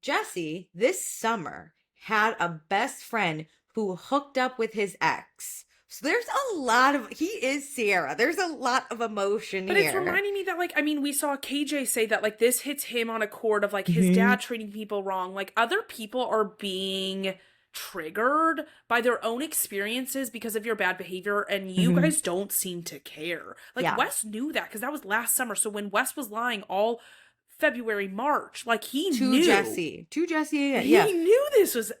Jesse, this summer, had a best friend who hooked up with his ex. So there's a lot of, he is Ciara. There's a lot of emotion here. But it's reminding me that, like, I mean, we saw KJ say that, like, this hits him on a chord of, like, his dad treating people wrong. Like, other people are being triggered by their own experiences because of your bad behavior, and you guys don't seem to care. Like, Wes knew that because that was last summer. So when Wes was lying all February, March, like, he knew. To Jesse, He knew this was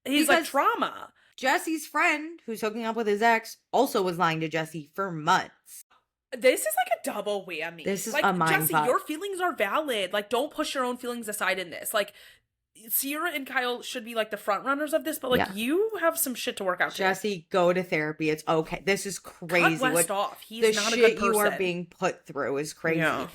his, like, trauma. Jesse's friend, who's hooking up with his ex, also was lying to Jesse for months. This is like a double whammy. This is like, a mind Jesse, fuck. Your feelings are valid. Like, don't push your own feelings aside in this. Like, Ciara and Kyle should be like the front runners of this, but like you have some shit to work out. Jesse, go to therapy. It's okay. This is crazy. Cut West off. He's not a good person. The shit you are being put through is crazy. Yeah.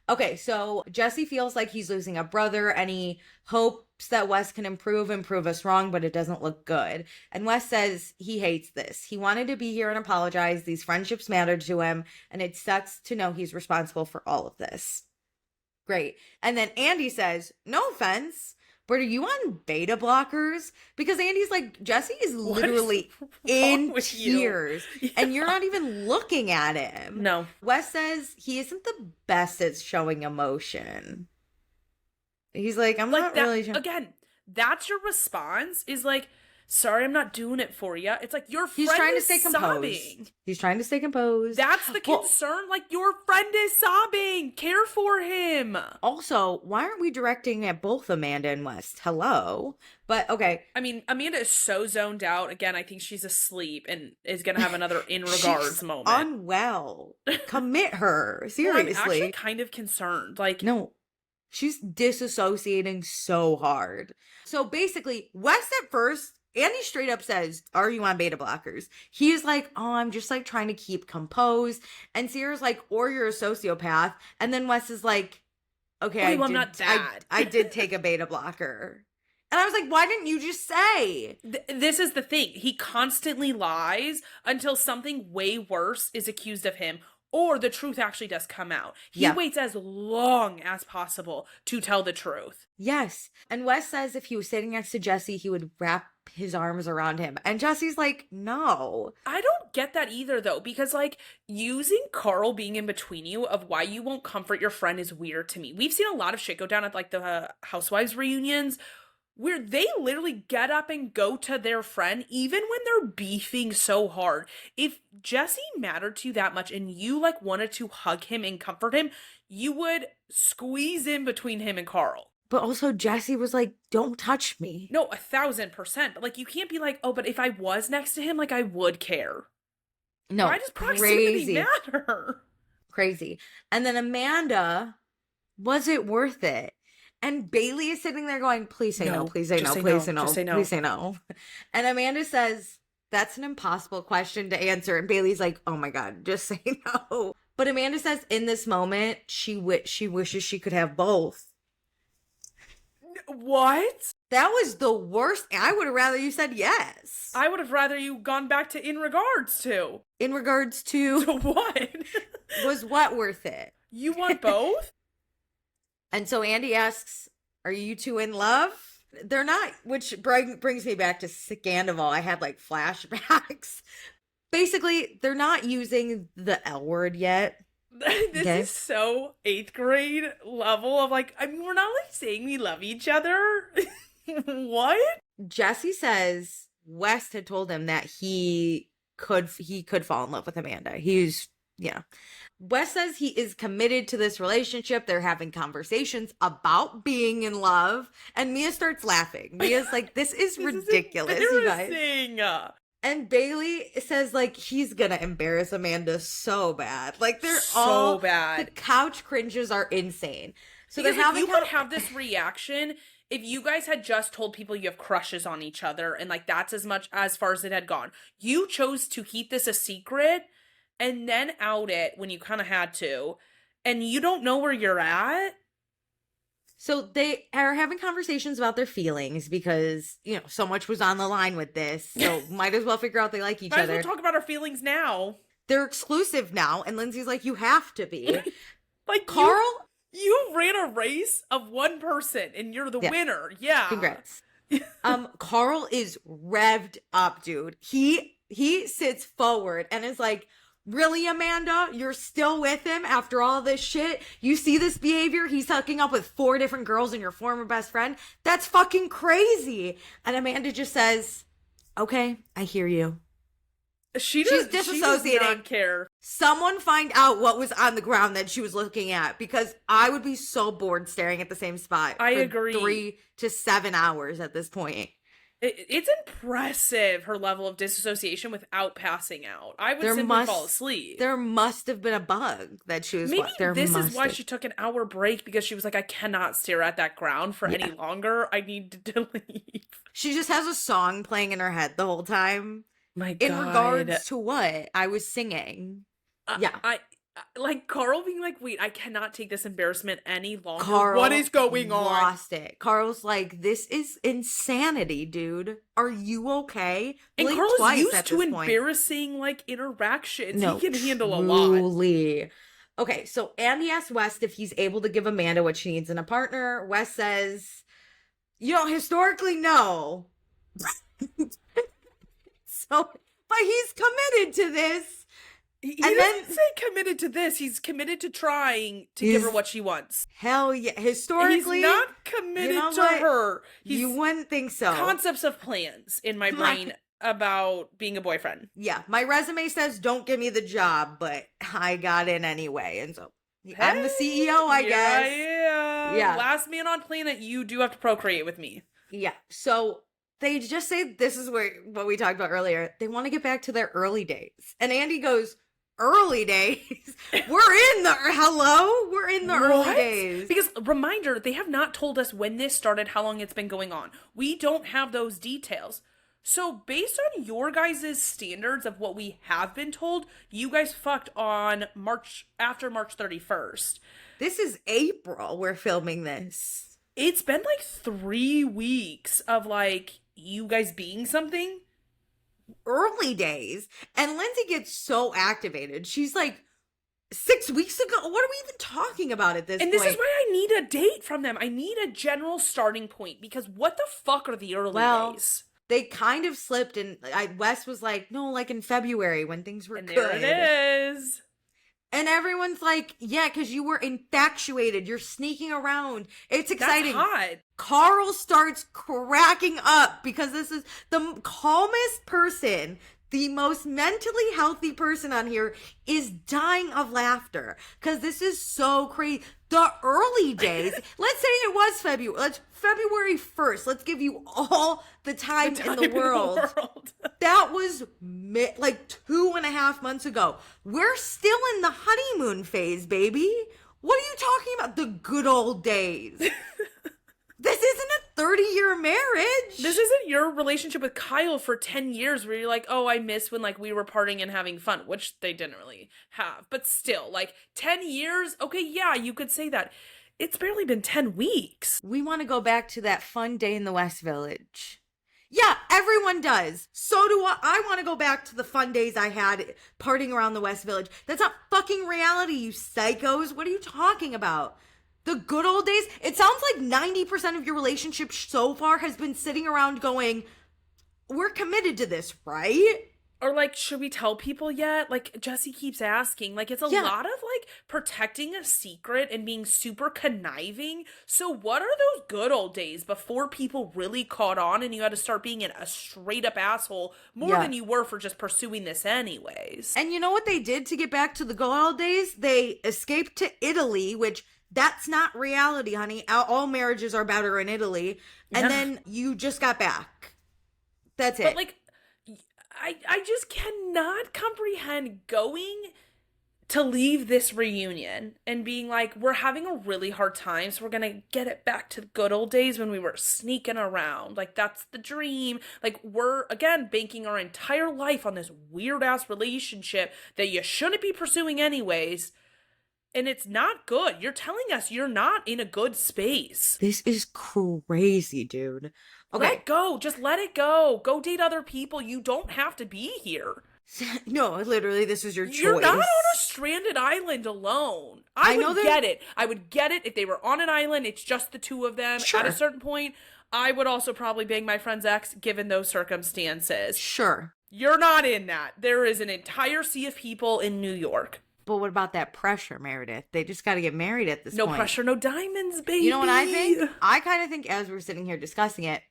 Okay, so Jesse feels like he's losing a brother, and he hopes that Wes can improve us wrong, but it doesn't look good. And Wes says he hates this. He wanted to be here and apologize. These friendships mattered to him, and it sucks to know he's responsible for all of this. Great. And then Andy says, no offense, but are you on beta blockers? Because Andy's like, Jesse is literally in tears, and you're not even looking at him. No. Wes says he isn't the best at showing emotion. He's like, I'm Like not that really sure. again, that's your response is like, sorry, I'm not doing it for you. It's like your He's friend trying to is stay composed. sobbing. He's trying to stay composed. That's the Well, concern. Like your friend is sobbing. Care for him. also, why aren't we directing at both Amanda and West? Hello. But okay. I mean, Amanda is so zoned out. Again, I think she's asleep and is gonna have another in regards She's moment. unwell. Commit her. Well, Seriously. I'm actually kind of concerned. Like, No. She's disassociating so hard. So basically, West at first, Andy straight up says, are you on beta blockers? He's like, oh, I'm just like trying to keep composed. And Ciara's like, or you're a sociopath. And then West is like, okay, I'm not that. I did take a beta blocker. And I was like, why didn't you just say? This is the thing. He constantly lies until something way worse is accused of him, or the truth actually does come out. He waits as long as possible to tell the truth. Yes. And Wes says if he was sitting next to Jesse, he would wrap his arms around him. And Jesse's like, no. I don't get that either, though, because, like, using Carl being in between you of why you won't comfort your friend is weird to me. We've seen a lot of shit go down at, like, the Housewives reunions where they literally get up and go to their friend even when they're beefing so hard. If Jesse mattered to you that much and you like wanted to hug him and comfort him, you would squeeze in between him and Carl. But also Jesse was like, don't touch me. No, 1,000%. But like you can't be like, oh, but if I was next to him, like I would care. No, why does proximity matter? Crazy. And then Amanda, was it worth it? And Bailey is sitting there going, please say no, please say no, please say no, please say no. And Amanda says, that's an impossible question to answer. And Bailey's like, oh my God, just say no. But Amanda says in this moment, she wishes she could have both. What? That was the worst. I would have rather you said yes. I would have rather you gone back to in regards to. In regards to? To what? Was what worth it? You want both? And so Andy asks, are you two in love? They're not, which brings me back to Scandival. I had like flashbacks. Basically, they're not using the L word yet. This is so 8th grade level of like, I mean, we're not like saying we love each other. What? Jesse says West had told him that he could fall in love with Amanda. Wes says he is committed to this relationship. They're having conversations about being in love. And Mia starts laughing. Mia's like, this is ridiculous, you guys. And Bailey says, like, he's gonna embarrass Amanda so bad. Like, they're so all bad. The couch cringes are insane. So because they're having you would have this reaction if you guys had just told people you have crushes on each other and like that's as far as it had gone. You chose to keep this a secret and then out it when you kind of had to, and you don't know where you're at. So they are having conversations about their feelings because, so much was on the line with this. So might as well figure out they like each other. Might as well talk about our feelings now. They're exclusive now, and Lindsay's like, you have to be. Like, Carl? You ran a race of one person, and you're the winner. Yeah. Congrats. Carl is revved up, dude. He sits forward and is like, really, Amanda? You're still with him after all this shit? You see this behavior? He's hooking up with 4 different girls and your former best friend? That's fucking crazy. And Amanda just says, okay, I hear you. She's disassociating. She does not care. Someone find out what was on the ground that she was looking at, because I would be so bored staring at the same spot. I agree. 3 to 7 hours at this point. It's impressive, her level of disassociation without passing out. I would simply fall asleep. There must have been a bug that she was... Maybe this is why she took an hour break, because she was like, I cannot stare at that ground for any longer. I need to leave. She just has a song playing in her head the whole time. My God. In regards to what? I was singing. I like Carl being like, wait, I cannot take this embarrassment any longer. Carl, what is going on? Lost it. Carl's like, this is insanity, dude. Are you okay? And Carl is used to embarrassing like interactions. No, he can handle a lot. Truly. Okay, so Andy asks West if he's able to give Amanda what she needs in a partner. West says, historically, no. But he's committed to this. He And doesn't then say committed to this. He's committed to trying to give her He's- what she wants. hell yeah, historically, He's not you committed know to what? her. You wouldn't think so. Concepts of plans in my brain about being a boyfriend. Yeah, my resume says don't give me the job, but I got in anyway, and so I'm the CEO, I guess. Yeah. Last man on planet, you do have to procreate with me. Yeah. So they just say this is what we talked about earlier. They want to get back to their early days. And Andy goes, early days? We're in the early days. Because reminder, they have not told us when this started, how long it's been going on. We don't have those details. So based on your guys' standards of what we have been told, you guys fucked on after March 31st. This is April we're filming this. It's been like 3 weeks of like you guys being something. Early days. And Lindsay gets so activated. She's like, 6 weeks ago? What are we even talking about at this point? And this is why I need a date from them. I need a general starting point because what the fuck are the early days? They kind of slipped, and Wes was like, no, like in February when things were good. There it is. And everyone's like, yeah, because you were infatuated. You're sneaking around. It's exciting. That's hot. Carl starts cracking up because this is the calmest person. The most mentally healthy person on here is dying of laughter because this is so crazy. The early days, let's say it was February 1st. Let's give you all the time in the world. That was like 2.5 months ago. We're still in the honeymoon phase, baby. What are you talking about? The good old days. This isn't a 30-year marriage. This isn't your relationship with Kyle for 10 years where you're like, oh, I miss when like we were partying and having fun, which they didn't really have. But still, like 10 years? Okay, yeah, you could say that. It's barely been 10 weeks. We want to go back to that fun day in the West Village. Yeah, everyone does. So do I. I want to go back to the fun days I had partying around the West Village. That's not fucking reality, you psychos. What are you talking about? The good old days? It sounds like 90% of your relationship so far has been sitting around going, we're committed to this, right? Or like, should we tell people yet? Like, Jesse keeps asking. Like, it's a lot of like protecting a secret and being super conniving. So what are those good old days before people really caught on and you had to start being a straight up asshole more than you were for just pursuing this anyways? And you know what they did to get back to the good old days? They escaped to Italy, which... that's not reality, honey. All marriages are better in Italy. And then you just got back. That's it. But like, I just cannot comprehend going to leave this reunion and being like, we're having a really hard time, so we're gonna get it back to the good old days when we were sneaking around. Like, that's the dream. Like, we're, again, banking our entire life on this weird-ass relationship that you shouldn't be pursuing anyways. And it's not good. You're telling us you're not in a good space. This is crazy, dude. Okay. Let go. Just let it go. Go date other people. You don't have to be here. No, literally, this is your choice. You're not on a stranded island alone. I would get it. I would get it if they were on an island. It's just the two of them. Sure. At a certain point, I would also probably bang my friend's ex given those circumstances. Sure. You're not in that. There is an entire sea of people in New York. But what about that pressure, Meredith? They just got to get married at this point. No pressure, no diamonds, baby. You know what I think? I kind of think as we're sitting here discussing it,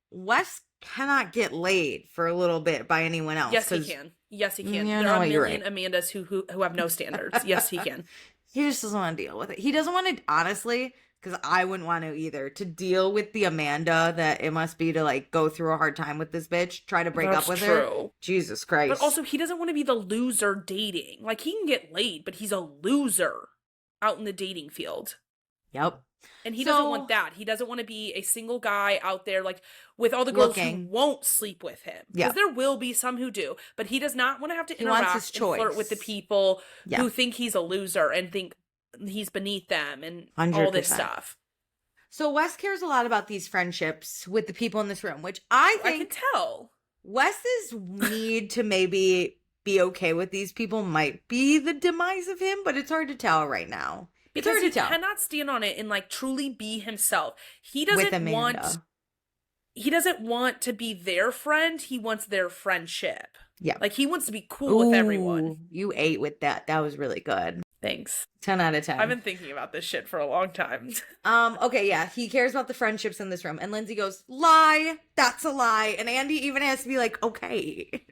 Wes cannot get laid for a little bit by anyone else. Yes, he can. Yes, he can. Yeah, there are a million right. Amandas who have no standards. Yes, he can. He just doesn't want to deal with it. He doesn't want to, honestly, because I wouldn't want to either, to deal with the Amanda that it must be to like go through a hard time with this bitch, try to break up with her. Jesus Christ. But also, he doesn't want to be the loser dating. Like, he can get laid, but he's a loser out in the dating field. Yep. And he doesn't want that. He doesn't want to be a single guy out there, like, with all the girls who won't sleep with him. Because there will be some who do. But he does not want to have to interact and flirt with the people who think he's a loser and think he's beneath them and 100%. All this stuff. So Wes cares a lot about these friendships with the people in this room, which I think... I can tell. Wes's need to maybe be okay with these people might be the demise of him, but it's hard to tell right now. Because he cannot stand on it and like truly be himself. He doesn't want to be their friend. He wants their friendship. Yeah. Like, he wants to be cool with everyone. Ooh, you ate with that. That was really good. Thanks. 10 out of 10. I've been thinking about this shit for a long time. Okay, yeah, he cares about the friendships in this room. And Lindsay goes, lie, that's a lie. And Andy even has to be like, okay,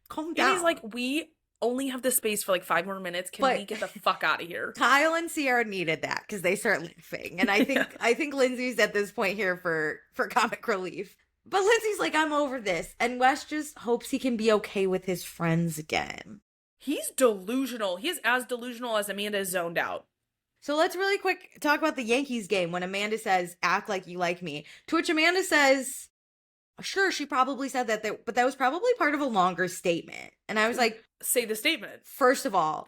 calm down. And he's like, we only have the space for like 5 more minutes. Can we get the fuck out of here? Kyle and Ciara needed that because they start laughing. And I think Lindsay's at this point here for comic relief. But Lindsay's like, I'm over this. And Wes just hopes he can be okay with his friends again. He's delusional. He is as delusional as Amanda is zoned out. So let's really quick talk about the Yankees game when Amanda says, act like you like me. To which Amanda says, sure, she probably said that, but that was probably part of a longer statement. And I was like, say the statement. First of all,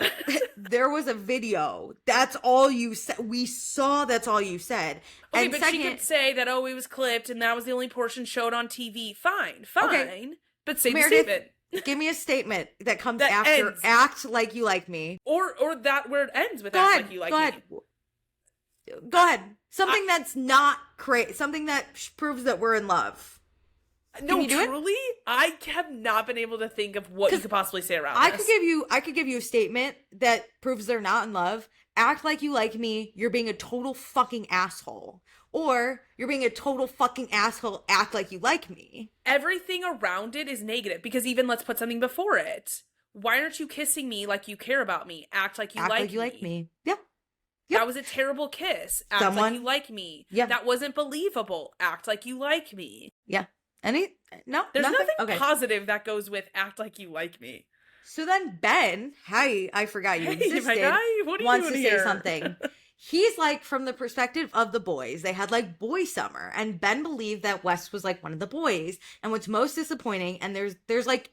there was a video. That's all you said. We saw that's all you said. Okay, and but second, she could say that, oh, it was clipped and that was the only portion showed on TV. Fine. Okay. But say Meredith, the statement. Give me a statement that comes that after ends. act like you like me. Or that where it ends with act like you like me. Go ahead. Something that's not crazy. Something that proves that we're in love. No, truly, I have not been able to think of what you could possibly say around this. I could give you a statement that proves they're not in love. Act like you like me. You're being a total fucking asshole. Or you're being a total fucking asshole. Act like you like me. Everything around it is negative because even let's put something before it. Why aren't you kissing me like you care about me? Act like you like me. Yeah. Yep. That was a terrible kiss. Act like you like me. Yeah. That wasn't believable. Act like you like me. Yeah. There's nothing positive that goes with act like you like me. So then Ben, I forgot you existed, my guy, what are you wants to doing say here? something. He's like, from the perspective of the boys, they had like boy summer, and Ben believed that Wes was like one of the boys. And what's most disappointing, and there's like,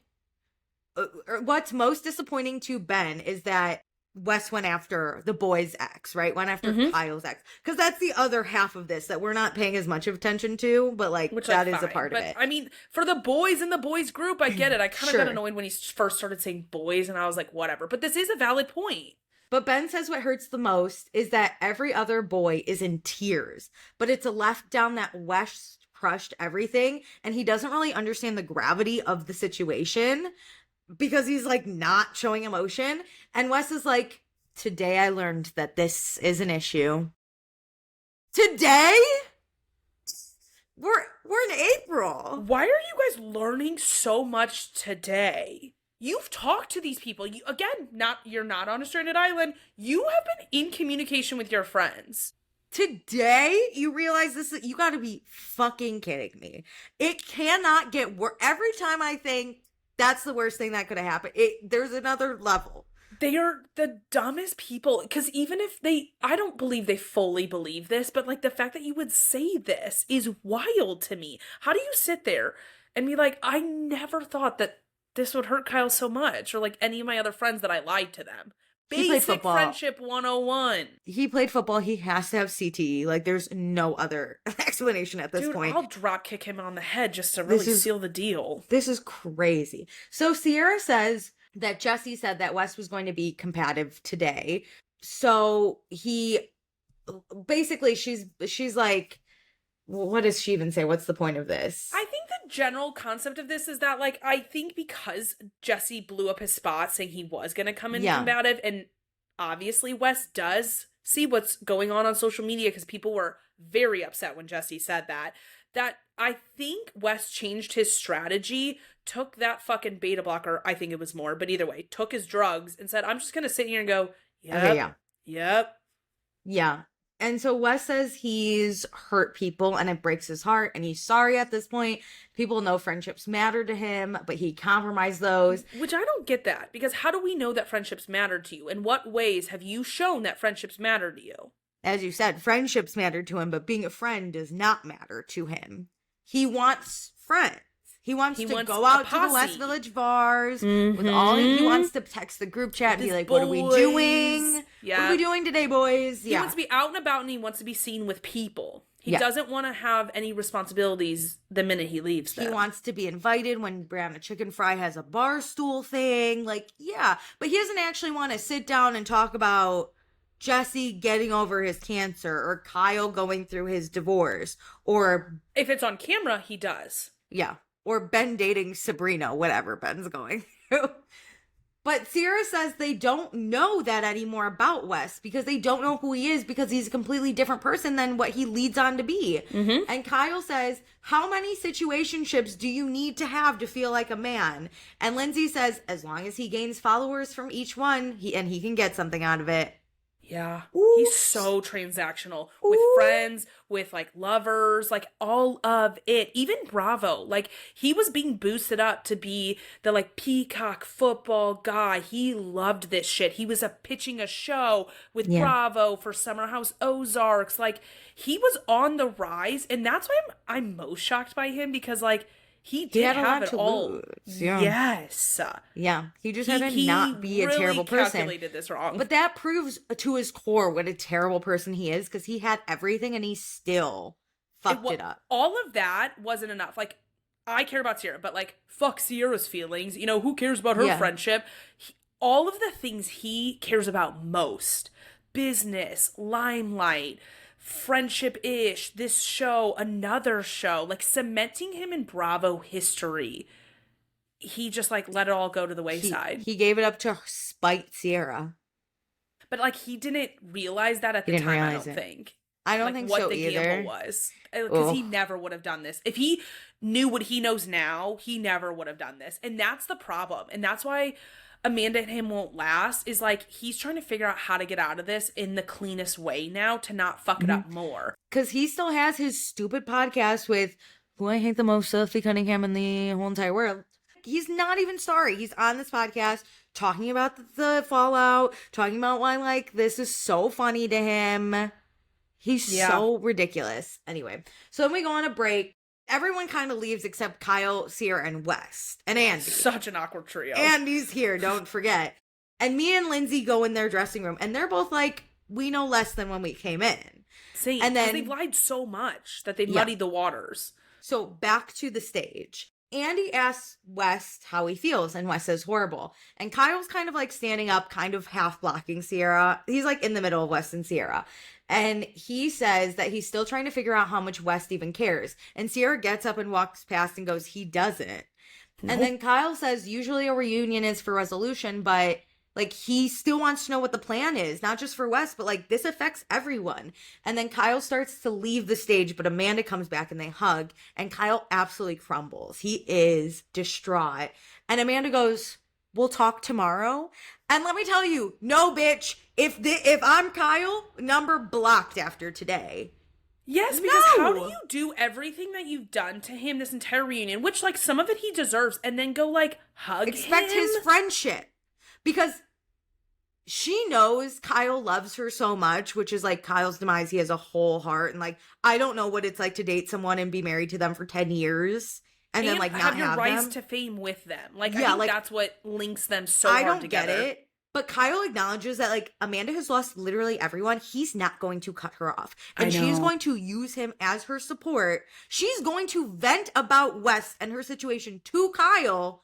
what's most disappointing to Ben is that Wes went after the boy's ex, right? Went after Kyle's ex. Because that's the other half of this that we're not paying as much attention to, but like, that is a part of it. I mean, for the boys in the boys group, I get it. I kind of got annoyed when he first started saying boys, and I was like, whatever. But this is a valid point. But Ben says what hurts the most is that every other boy is in tears, but it's a left down that Wes crushed everything, and he doesn't really understand the gravity of the situation because he's like not showing emotion. And Wes is like, today I learned that this is an issue. Today? We're in April. Why are you guys learning so much today? You've talked to these people. You're not on a stranded island. You have been in communication with your friends. Today, you realize this? You gotta be fucking kidding me. It cannot get worse. Every time I think that's the worst thing that could have happened, there's another level. They are the dumbest people. Because even if I don't believe they fully believe this, but like the fact that you would say this is wild to me. How do you sit there and be like, I never thought that this would hurt Kyle so much, or like any of my other friends that I lied to them. Basic friendship 101. He played football. He has to have CTE. Like, there's no other explanation at this point. I'll drop kick him on the head just to really seal the deal. This is crazy. So Ciara says that Jesse said that Wes was going to be combative today. So he basically, she's like, what does she even say? What's the point of this? I think the general concept of this is that, like, I think because Jesse blew up his spot saying he was going to come in combative, and obviously Wes does see what's going on social media because people were very upset when Jesse said that I think Wes changed his strategy, took that fucking beta blocker, I think it was more, but either way, took his drugs and said, I'm just going to sit here and go, yep. Yeah. And so Wes says he's hurt people and it breaks his heart and he's sorry at this point. People know friendships matter to him, but he compromised those. Which I don't get that, because how do we know that friendships matter to you? In what ways have you shown that friendships matter to you? As you said, friendships matter to him, but being a friend does not matter to him. He wants friends. He wants to go out to the West Village bars with all. He wants to text the group chat and be like, "What are we doing? Yeah. What are we doing today, boys?" He wants to be out and about, and he wants to be seen with people. He doesn't want to have any responsibilities the minute he leaves them. He wants to be invited when Brianna Chicken Fry has a bar stool thing. Like, yeah, but he doesn't actually want to sit down and talk about Jesse getting over his cancer or Kyle going through his divorce, or if it's on camera, he does. Yeah. Or Ben dating Sabrina, whatever Ben's going. But Ciara says they don't know that anymore about Wes because they don't know who he is because he's a completely different person than what he leads on to be. Mm-hmm. And Kyle says, how many situationships do you need to have to feel like a man? And Lindsay says, as long as he gains followers from each one, he can get something out of it. Yeah. Ooh. He's so transactional with friends, with like lovers, like all of it. Even Bravo, like he was being boosted up to be the like peacock football guy. He loved this shit. He was pitching a show with Bravo for Summer House Ozarks. Like he was on the rise, and that's why I'm most shocked by him because like he did have it all. Lose. Yeah. Yes. Yeah. He just had to not be a terrible person. He calculated this wrong. But that proves to his core what a terrible person he is because he had everything and he still fucked it up. All of that wasn't enough. Like, I care about Ciara, but like, fuck Ciara's feelings. You know, who cares about her friendship? All of the things he cares about most, business, limelight, friendship-ish, this show, another show, like cementing him in Bravo history. He just like let it all go to the wayside. He gave it up to spite Ciara. But like he didn't realize that at the time, I don't think. I don't like, think what so the either. gamble was. Because he never would have done this. If he knew what he knows now, he never would have done this. And that's the problem. And that's why Amanda and him won't last, is like he's trying to figure out how to get out of this in the cleanest way now to not fuck it up more. Because he still has his stupid podcast with who I hate the most, Sophie Cunningham in the whole entire world. He's not even sorry. He's on this podcast talking about the fallout, talking about why like this is so funny to him. He's so ridiculous. Anyway, so then we go on a break. Everyone kind of leaves except Kyle, Ciara, and West. And Andy. Such an awkward trio. Andy's here, don't forget. And me and Lindsay go in their dressing room, and they're both like, we know less than when we came in. Same. And then they've lied so much that they muddied the waters. So back to the stage. Andy asks West how he feels, and West says horrible. And Kyle's kind of like standing up, kind of half blocking Ciara. He's like in the middle of West and Ciara. And he says that he's still trying to figure out how much West even cares. And Ciara gets up and walks past and goes, he doesn't. Nope. And then Kyle says, usually a reunion is for resolution, but like he still wants to know what the plan is, not just for West, but like this affects everyone. And then Kyle starts to leave the stage, but Amanda comes back and they hug, and Kyle absolutely crumbles. He is distraught. And Amanda goes, we'll talk tomorrow. And let me tell you, no, bitch. If I'm Kyle, number blocked after today. Yes, because how do you do everything that you've done to him this entire reunion, which like some of it he deserves, and then go like hug Expect him? his friendship. Because she knows Kyle loves her so much, which is like Kyle's demise. He has a whole heart. And like, I don't know what it's like to date someone and be married to them for 10 years. And then like not have your rise them. to fame with them. Like, I think that's what links them so hard together. I don't get it. But Kyle acknowledges that like Amanda has lost literally everyone. He's not going to cut her off. And she's going to use him as her support. She's going to vent about Wes and her situation to Kyle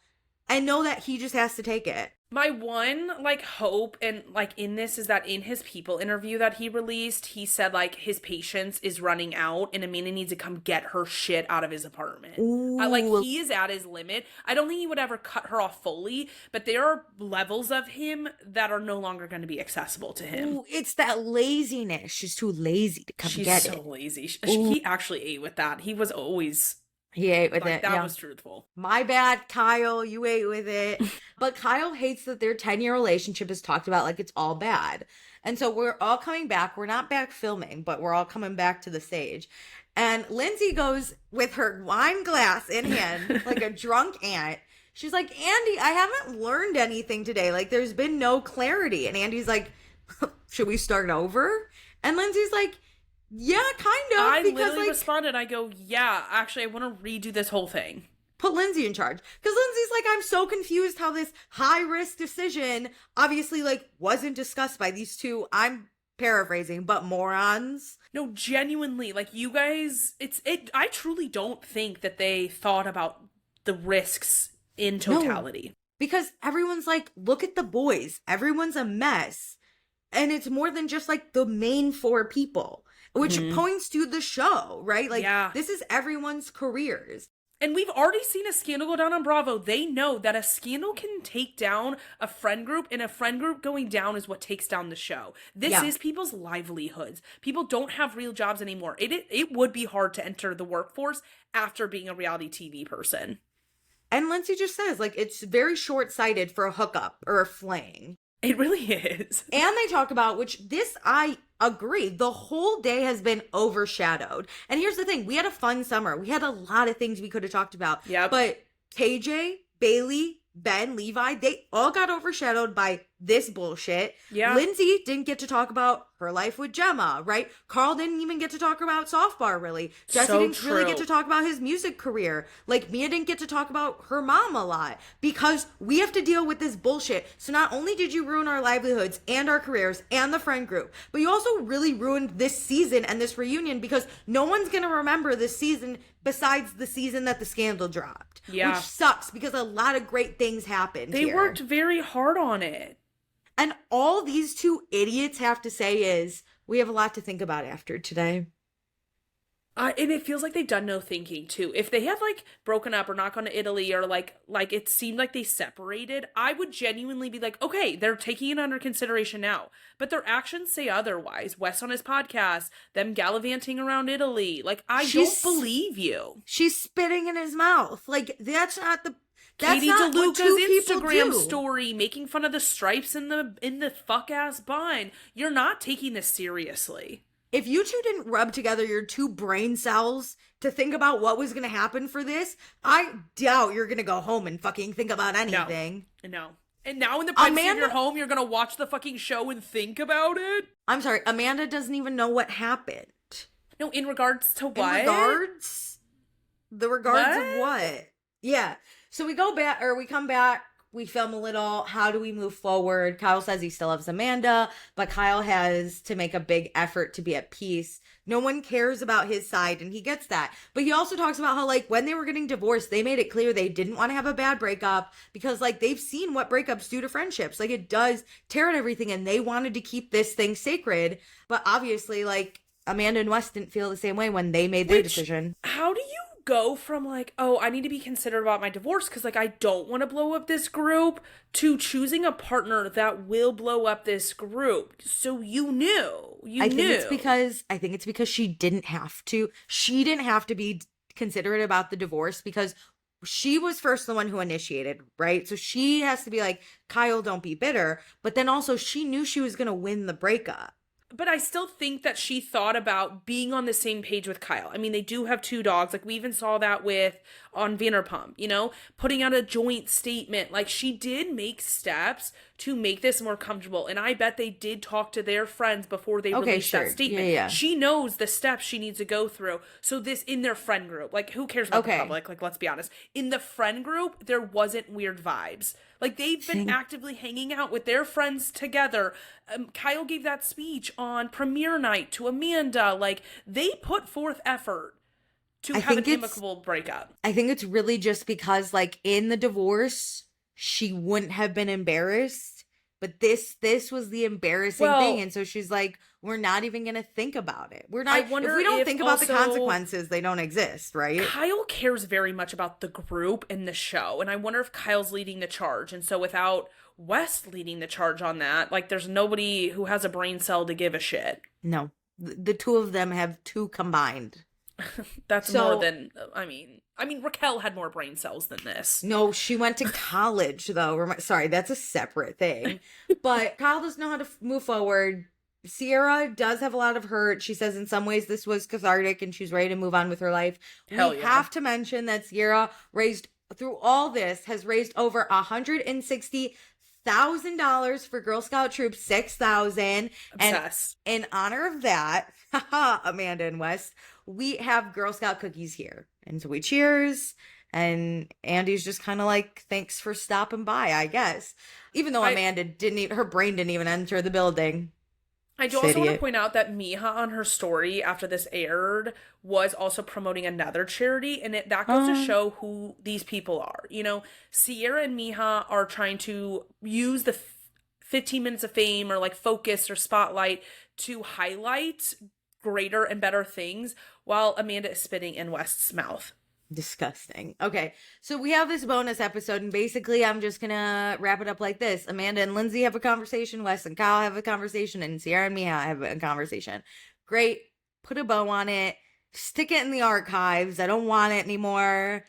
and know that he just has to take it. My one, like, hope and, like, in this is that in his People interview that he released, he said, like, his patience is running out and Amanda needs to come get her shit out of his apartment. Like, he is at his limit. I don't think he would ever cut her off fully, but there are levels of him that are no longer going to be accessible to him. Ooh, it's that laziness. She's too lazy to come get it. She's so lazy. He actually ate with that. He was always... He ate with it. That was truthful. My bad, Kyle. You ate with it. But Kyle hates that their 10-year relationship is talked about like it's all bad. And so we're all coming back. We're not back filming, but we're all coming back to the stage. And Lindsay goes with her wine glass in hand, like a drunk aunt. She's like, Andy, I haven't learned anything today. Like, there's been no clarity. And Andy's like, should we start over? And Lindsay's like, yeah, kind of. I literally responded. I go, yeah, actually, I want to redo this whole thing. Put Lindsay in charge. Because Lindsay's like, I'm so confused how this high-risk decision obviously, like, wasn't discussed by these two, I'm paraphrasing, but morons. No, genuinely, like, you guys, I truly don't think that they thought about the risks in totality. No, because everyone's like, look at the boys. Everyone's a mess. And it's more than just, like, the main four people. Which points to the show, right? Like, this is everyone's careers. And we've already seen a scandal go down on Bravo. They know that a scandal can take down a friend group, and a friend group going down is what takes down the show. This is people's livelihoods. People don't have real jobs anymore. It would be hard to enter the workforce after being a reality TV person. And Lindsay just says, like, it's very short-sighted for a hookup or a fling. It really is. And they talk about, which this I agree, the whole day has been overshadowed. And here's the thing, we had a fun summer. We had a lot of things we could have talked about. Yep. But KJ, Bailey, Ben, Levi, they all got overshadowed by this bullshit. Yeah. Lindsay didn't get to talk about her life with Gemma, right? Carl didn't even get to talk about softball, really. Jesse didn't really get to talk about his music career. Like, Mia didn't get to talk about her mom a lot because we have to deal with this bullshit. So not only did you ruin our livelihoods and our careers and the friend group, but you also really ruined this season and this reunion because no one's going to remember this season besides the season that the scandal dropped. Yeah. Which sucks because a lot of great things happened They here. worked very hard on it. And all these two idiots have to say is, we have a lot to think about after today. And it feels like they've done no thinking too. If they had like broken up or not gone to Italy or like it seemed like they separated, I would genuinely be like, okay, they're taking it under consideration now. But their actions say otherwise. Wes on his podcast, them gallivanting around Italy. Like, I don't believe you. She's spitting in his mouth. Like, that's not the... That's Katie not what two DeLuca's people Instagram do. story making fun of the stripes in the fuck ass bun. You're not taking this seriously. If you two didn't rub together your two brain cells to think about what was going to happen for this, I doubt you're going to go home and fucking think about anything. No. And now in the privacy of your home, you're going to watch the fucking show and think about it? I'm sorry, Amanda doesn't even know what happened. No, in regards to what? In regards? The regards of what? Yeah. So we go back, or we come back, we film a little. How do we move forward? Kyle says he still loves Amanda, but Kyle has to make a big effort to be at peace. No one cares about his side, and he gets that. But he also talks about how, like, when they were getting divorced, they made it clear they didn't want to have a bad breakup because, like, they've seen what breakups do to friendships. Like, it does tear at everything, and they wanted to keep this thing sacred. But obviously, like, Amanda and Wes didn't feel the same way when they made their decision. How do you go from like, oh, I need to be considerate about my divorce because like I don't want to blow up this group, to choosing a partner that will blow up this group? So you knew. I think it's because she didn't have to. She didn't have to be considerate about the divorce because she was first the one who initiated, right? So she has to be like, Kyle, don't be bitter. But then also she knew she was going to win the breakup. But I still think that she thought about being on the same page with Kyle. I mean, they do have two dogs. Like, we even saw that on Vanderpump, you know, putting out a joint statement. Like, she did make steps to make this more comfortable. And I bet they did talk to their friends before they released that statement. Yeah. She knows the steps she needs to go through. So this, in their friend group, like, who cares about the public? Like, let's be honest. In the friend group, there wasn't weird vibes. Like, they've been actively hanging out with their friends together. Kyle gave that speech on premiere night to Amanda. Like, they put forth effort to have an amicable breakup. I think it's really just because, like, in the divorce, she wouldn't have been embarrassed. But this was the embarrassing thing. And so she's like, we're not even going to think about it. We're not. If we don't think about the consequences, they don't exist, right? Kyle cares very much about the group and the show. And I wonder if Kyle's leading the charge. And so without Wes leading the charge on that, like, there's nobody who has a brain cell to give a shit. No. The two of them have two combined. That's more than, I mean, Raquel had more brain cells than this. No, she went to college, though. Sorry, that's a separate thing. But Kyle doesn't know how to move forward. Ciara does have a lot of hurt. She says in some ways this was cathartic and she's ready to move on with her life. We have to mention that Ciara through all this, has raised over $160,000 for Girl Scout Troop 6,000. Obsessed. And in honor of that, Amanda and Wes, we have Girl Scout cookies here. And so we cheers. And Andy's just kind of like, thanks for stopping by, I guess. Even though Amanda her brain didn't even enter the building. I do also want to point out that Miha on her story after this aired was also promoting another charity, and that goes to show who these people are. You know, Ciara and Miha are trying to use the 15 minutes of fame or like focus or spotlight to highlight greater and better things, while Amanda is spitting in West's mouth. Disgusting. Okay, so we have this bonus episode, and basically I'm just gonna wrap it up like this. Amanda and Lindsay have a conversation, Wes and Kyle have a conversation, and Ciara and Mia have a conversation. Great. Put a bow on it. Stick it in the archives. I don't want it anymore.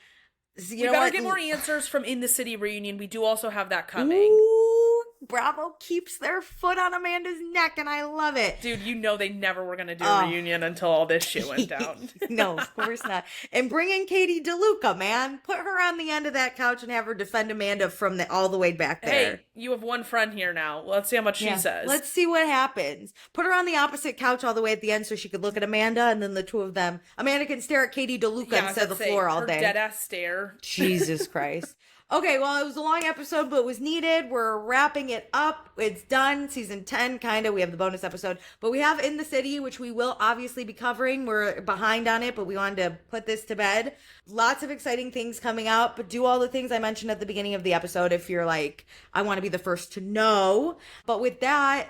You We know better what? get more answers from In the City reunion. We do also have that coming. Ooh, Bravo keeps their foot on Amanda's neck, and I love it. Dude, you know they never were going to do a reunion until all this shit went down. No, of course not. And bring in Katie DeLuca, man. Put her on the end of that couch and have her defend Amanda from all the way back there. Hey, you have one friend here now. Let's see how much she says. Let's see what happens. Put her on the opposite couch all the way at the end so she could look at Amanda, and then the two of them. Amanda can stare at Katie DeLuca instead of the floor all day. Dead ass stare. Jesus Christ. Okay, well, it was a long episode, but it was needed. We're wrapping it up. It's done. Season 10, kind of. We have the bonus episode. But we have In the City, which we will obviously be covering. We're behind on it, but we wanted to put this to bed. Lots of exciting things coming out, but do all the things I mentioned at the beginning of the episode if you're like, I want to be the first to know. But with that,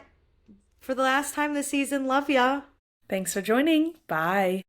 for the last time this season, love ya. Thanks for joining. Bye.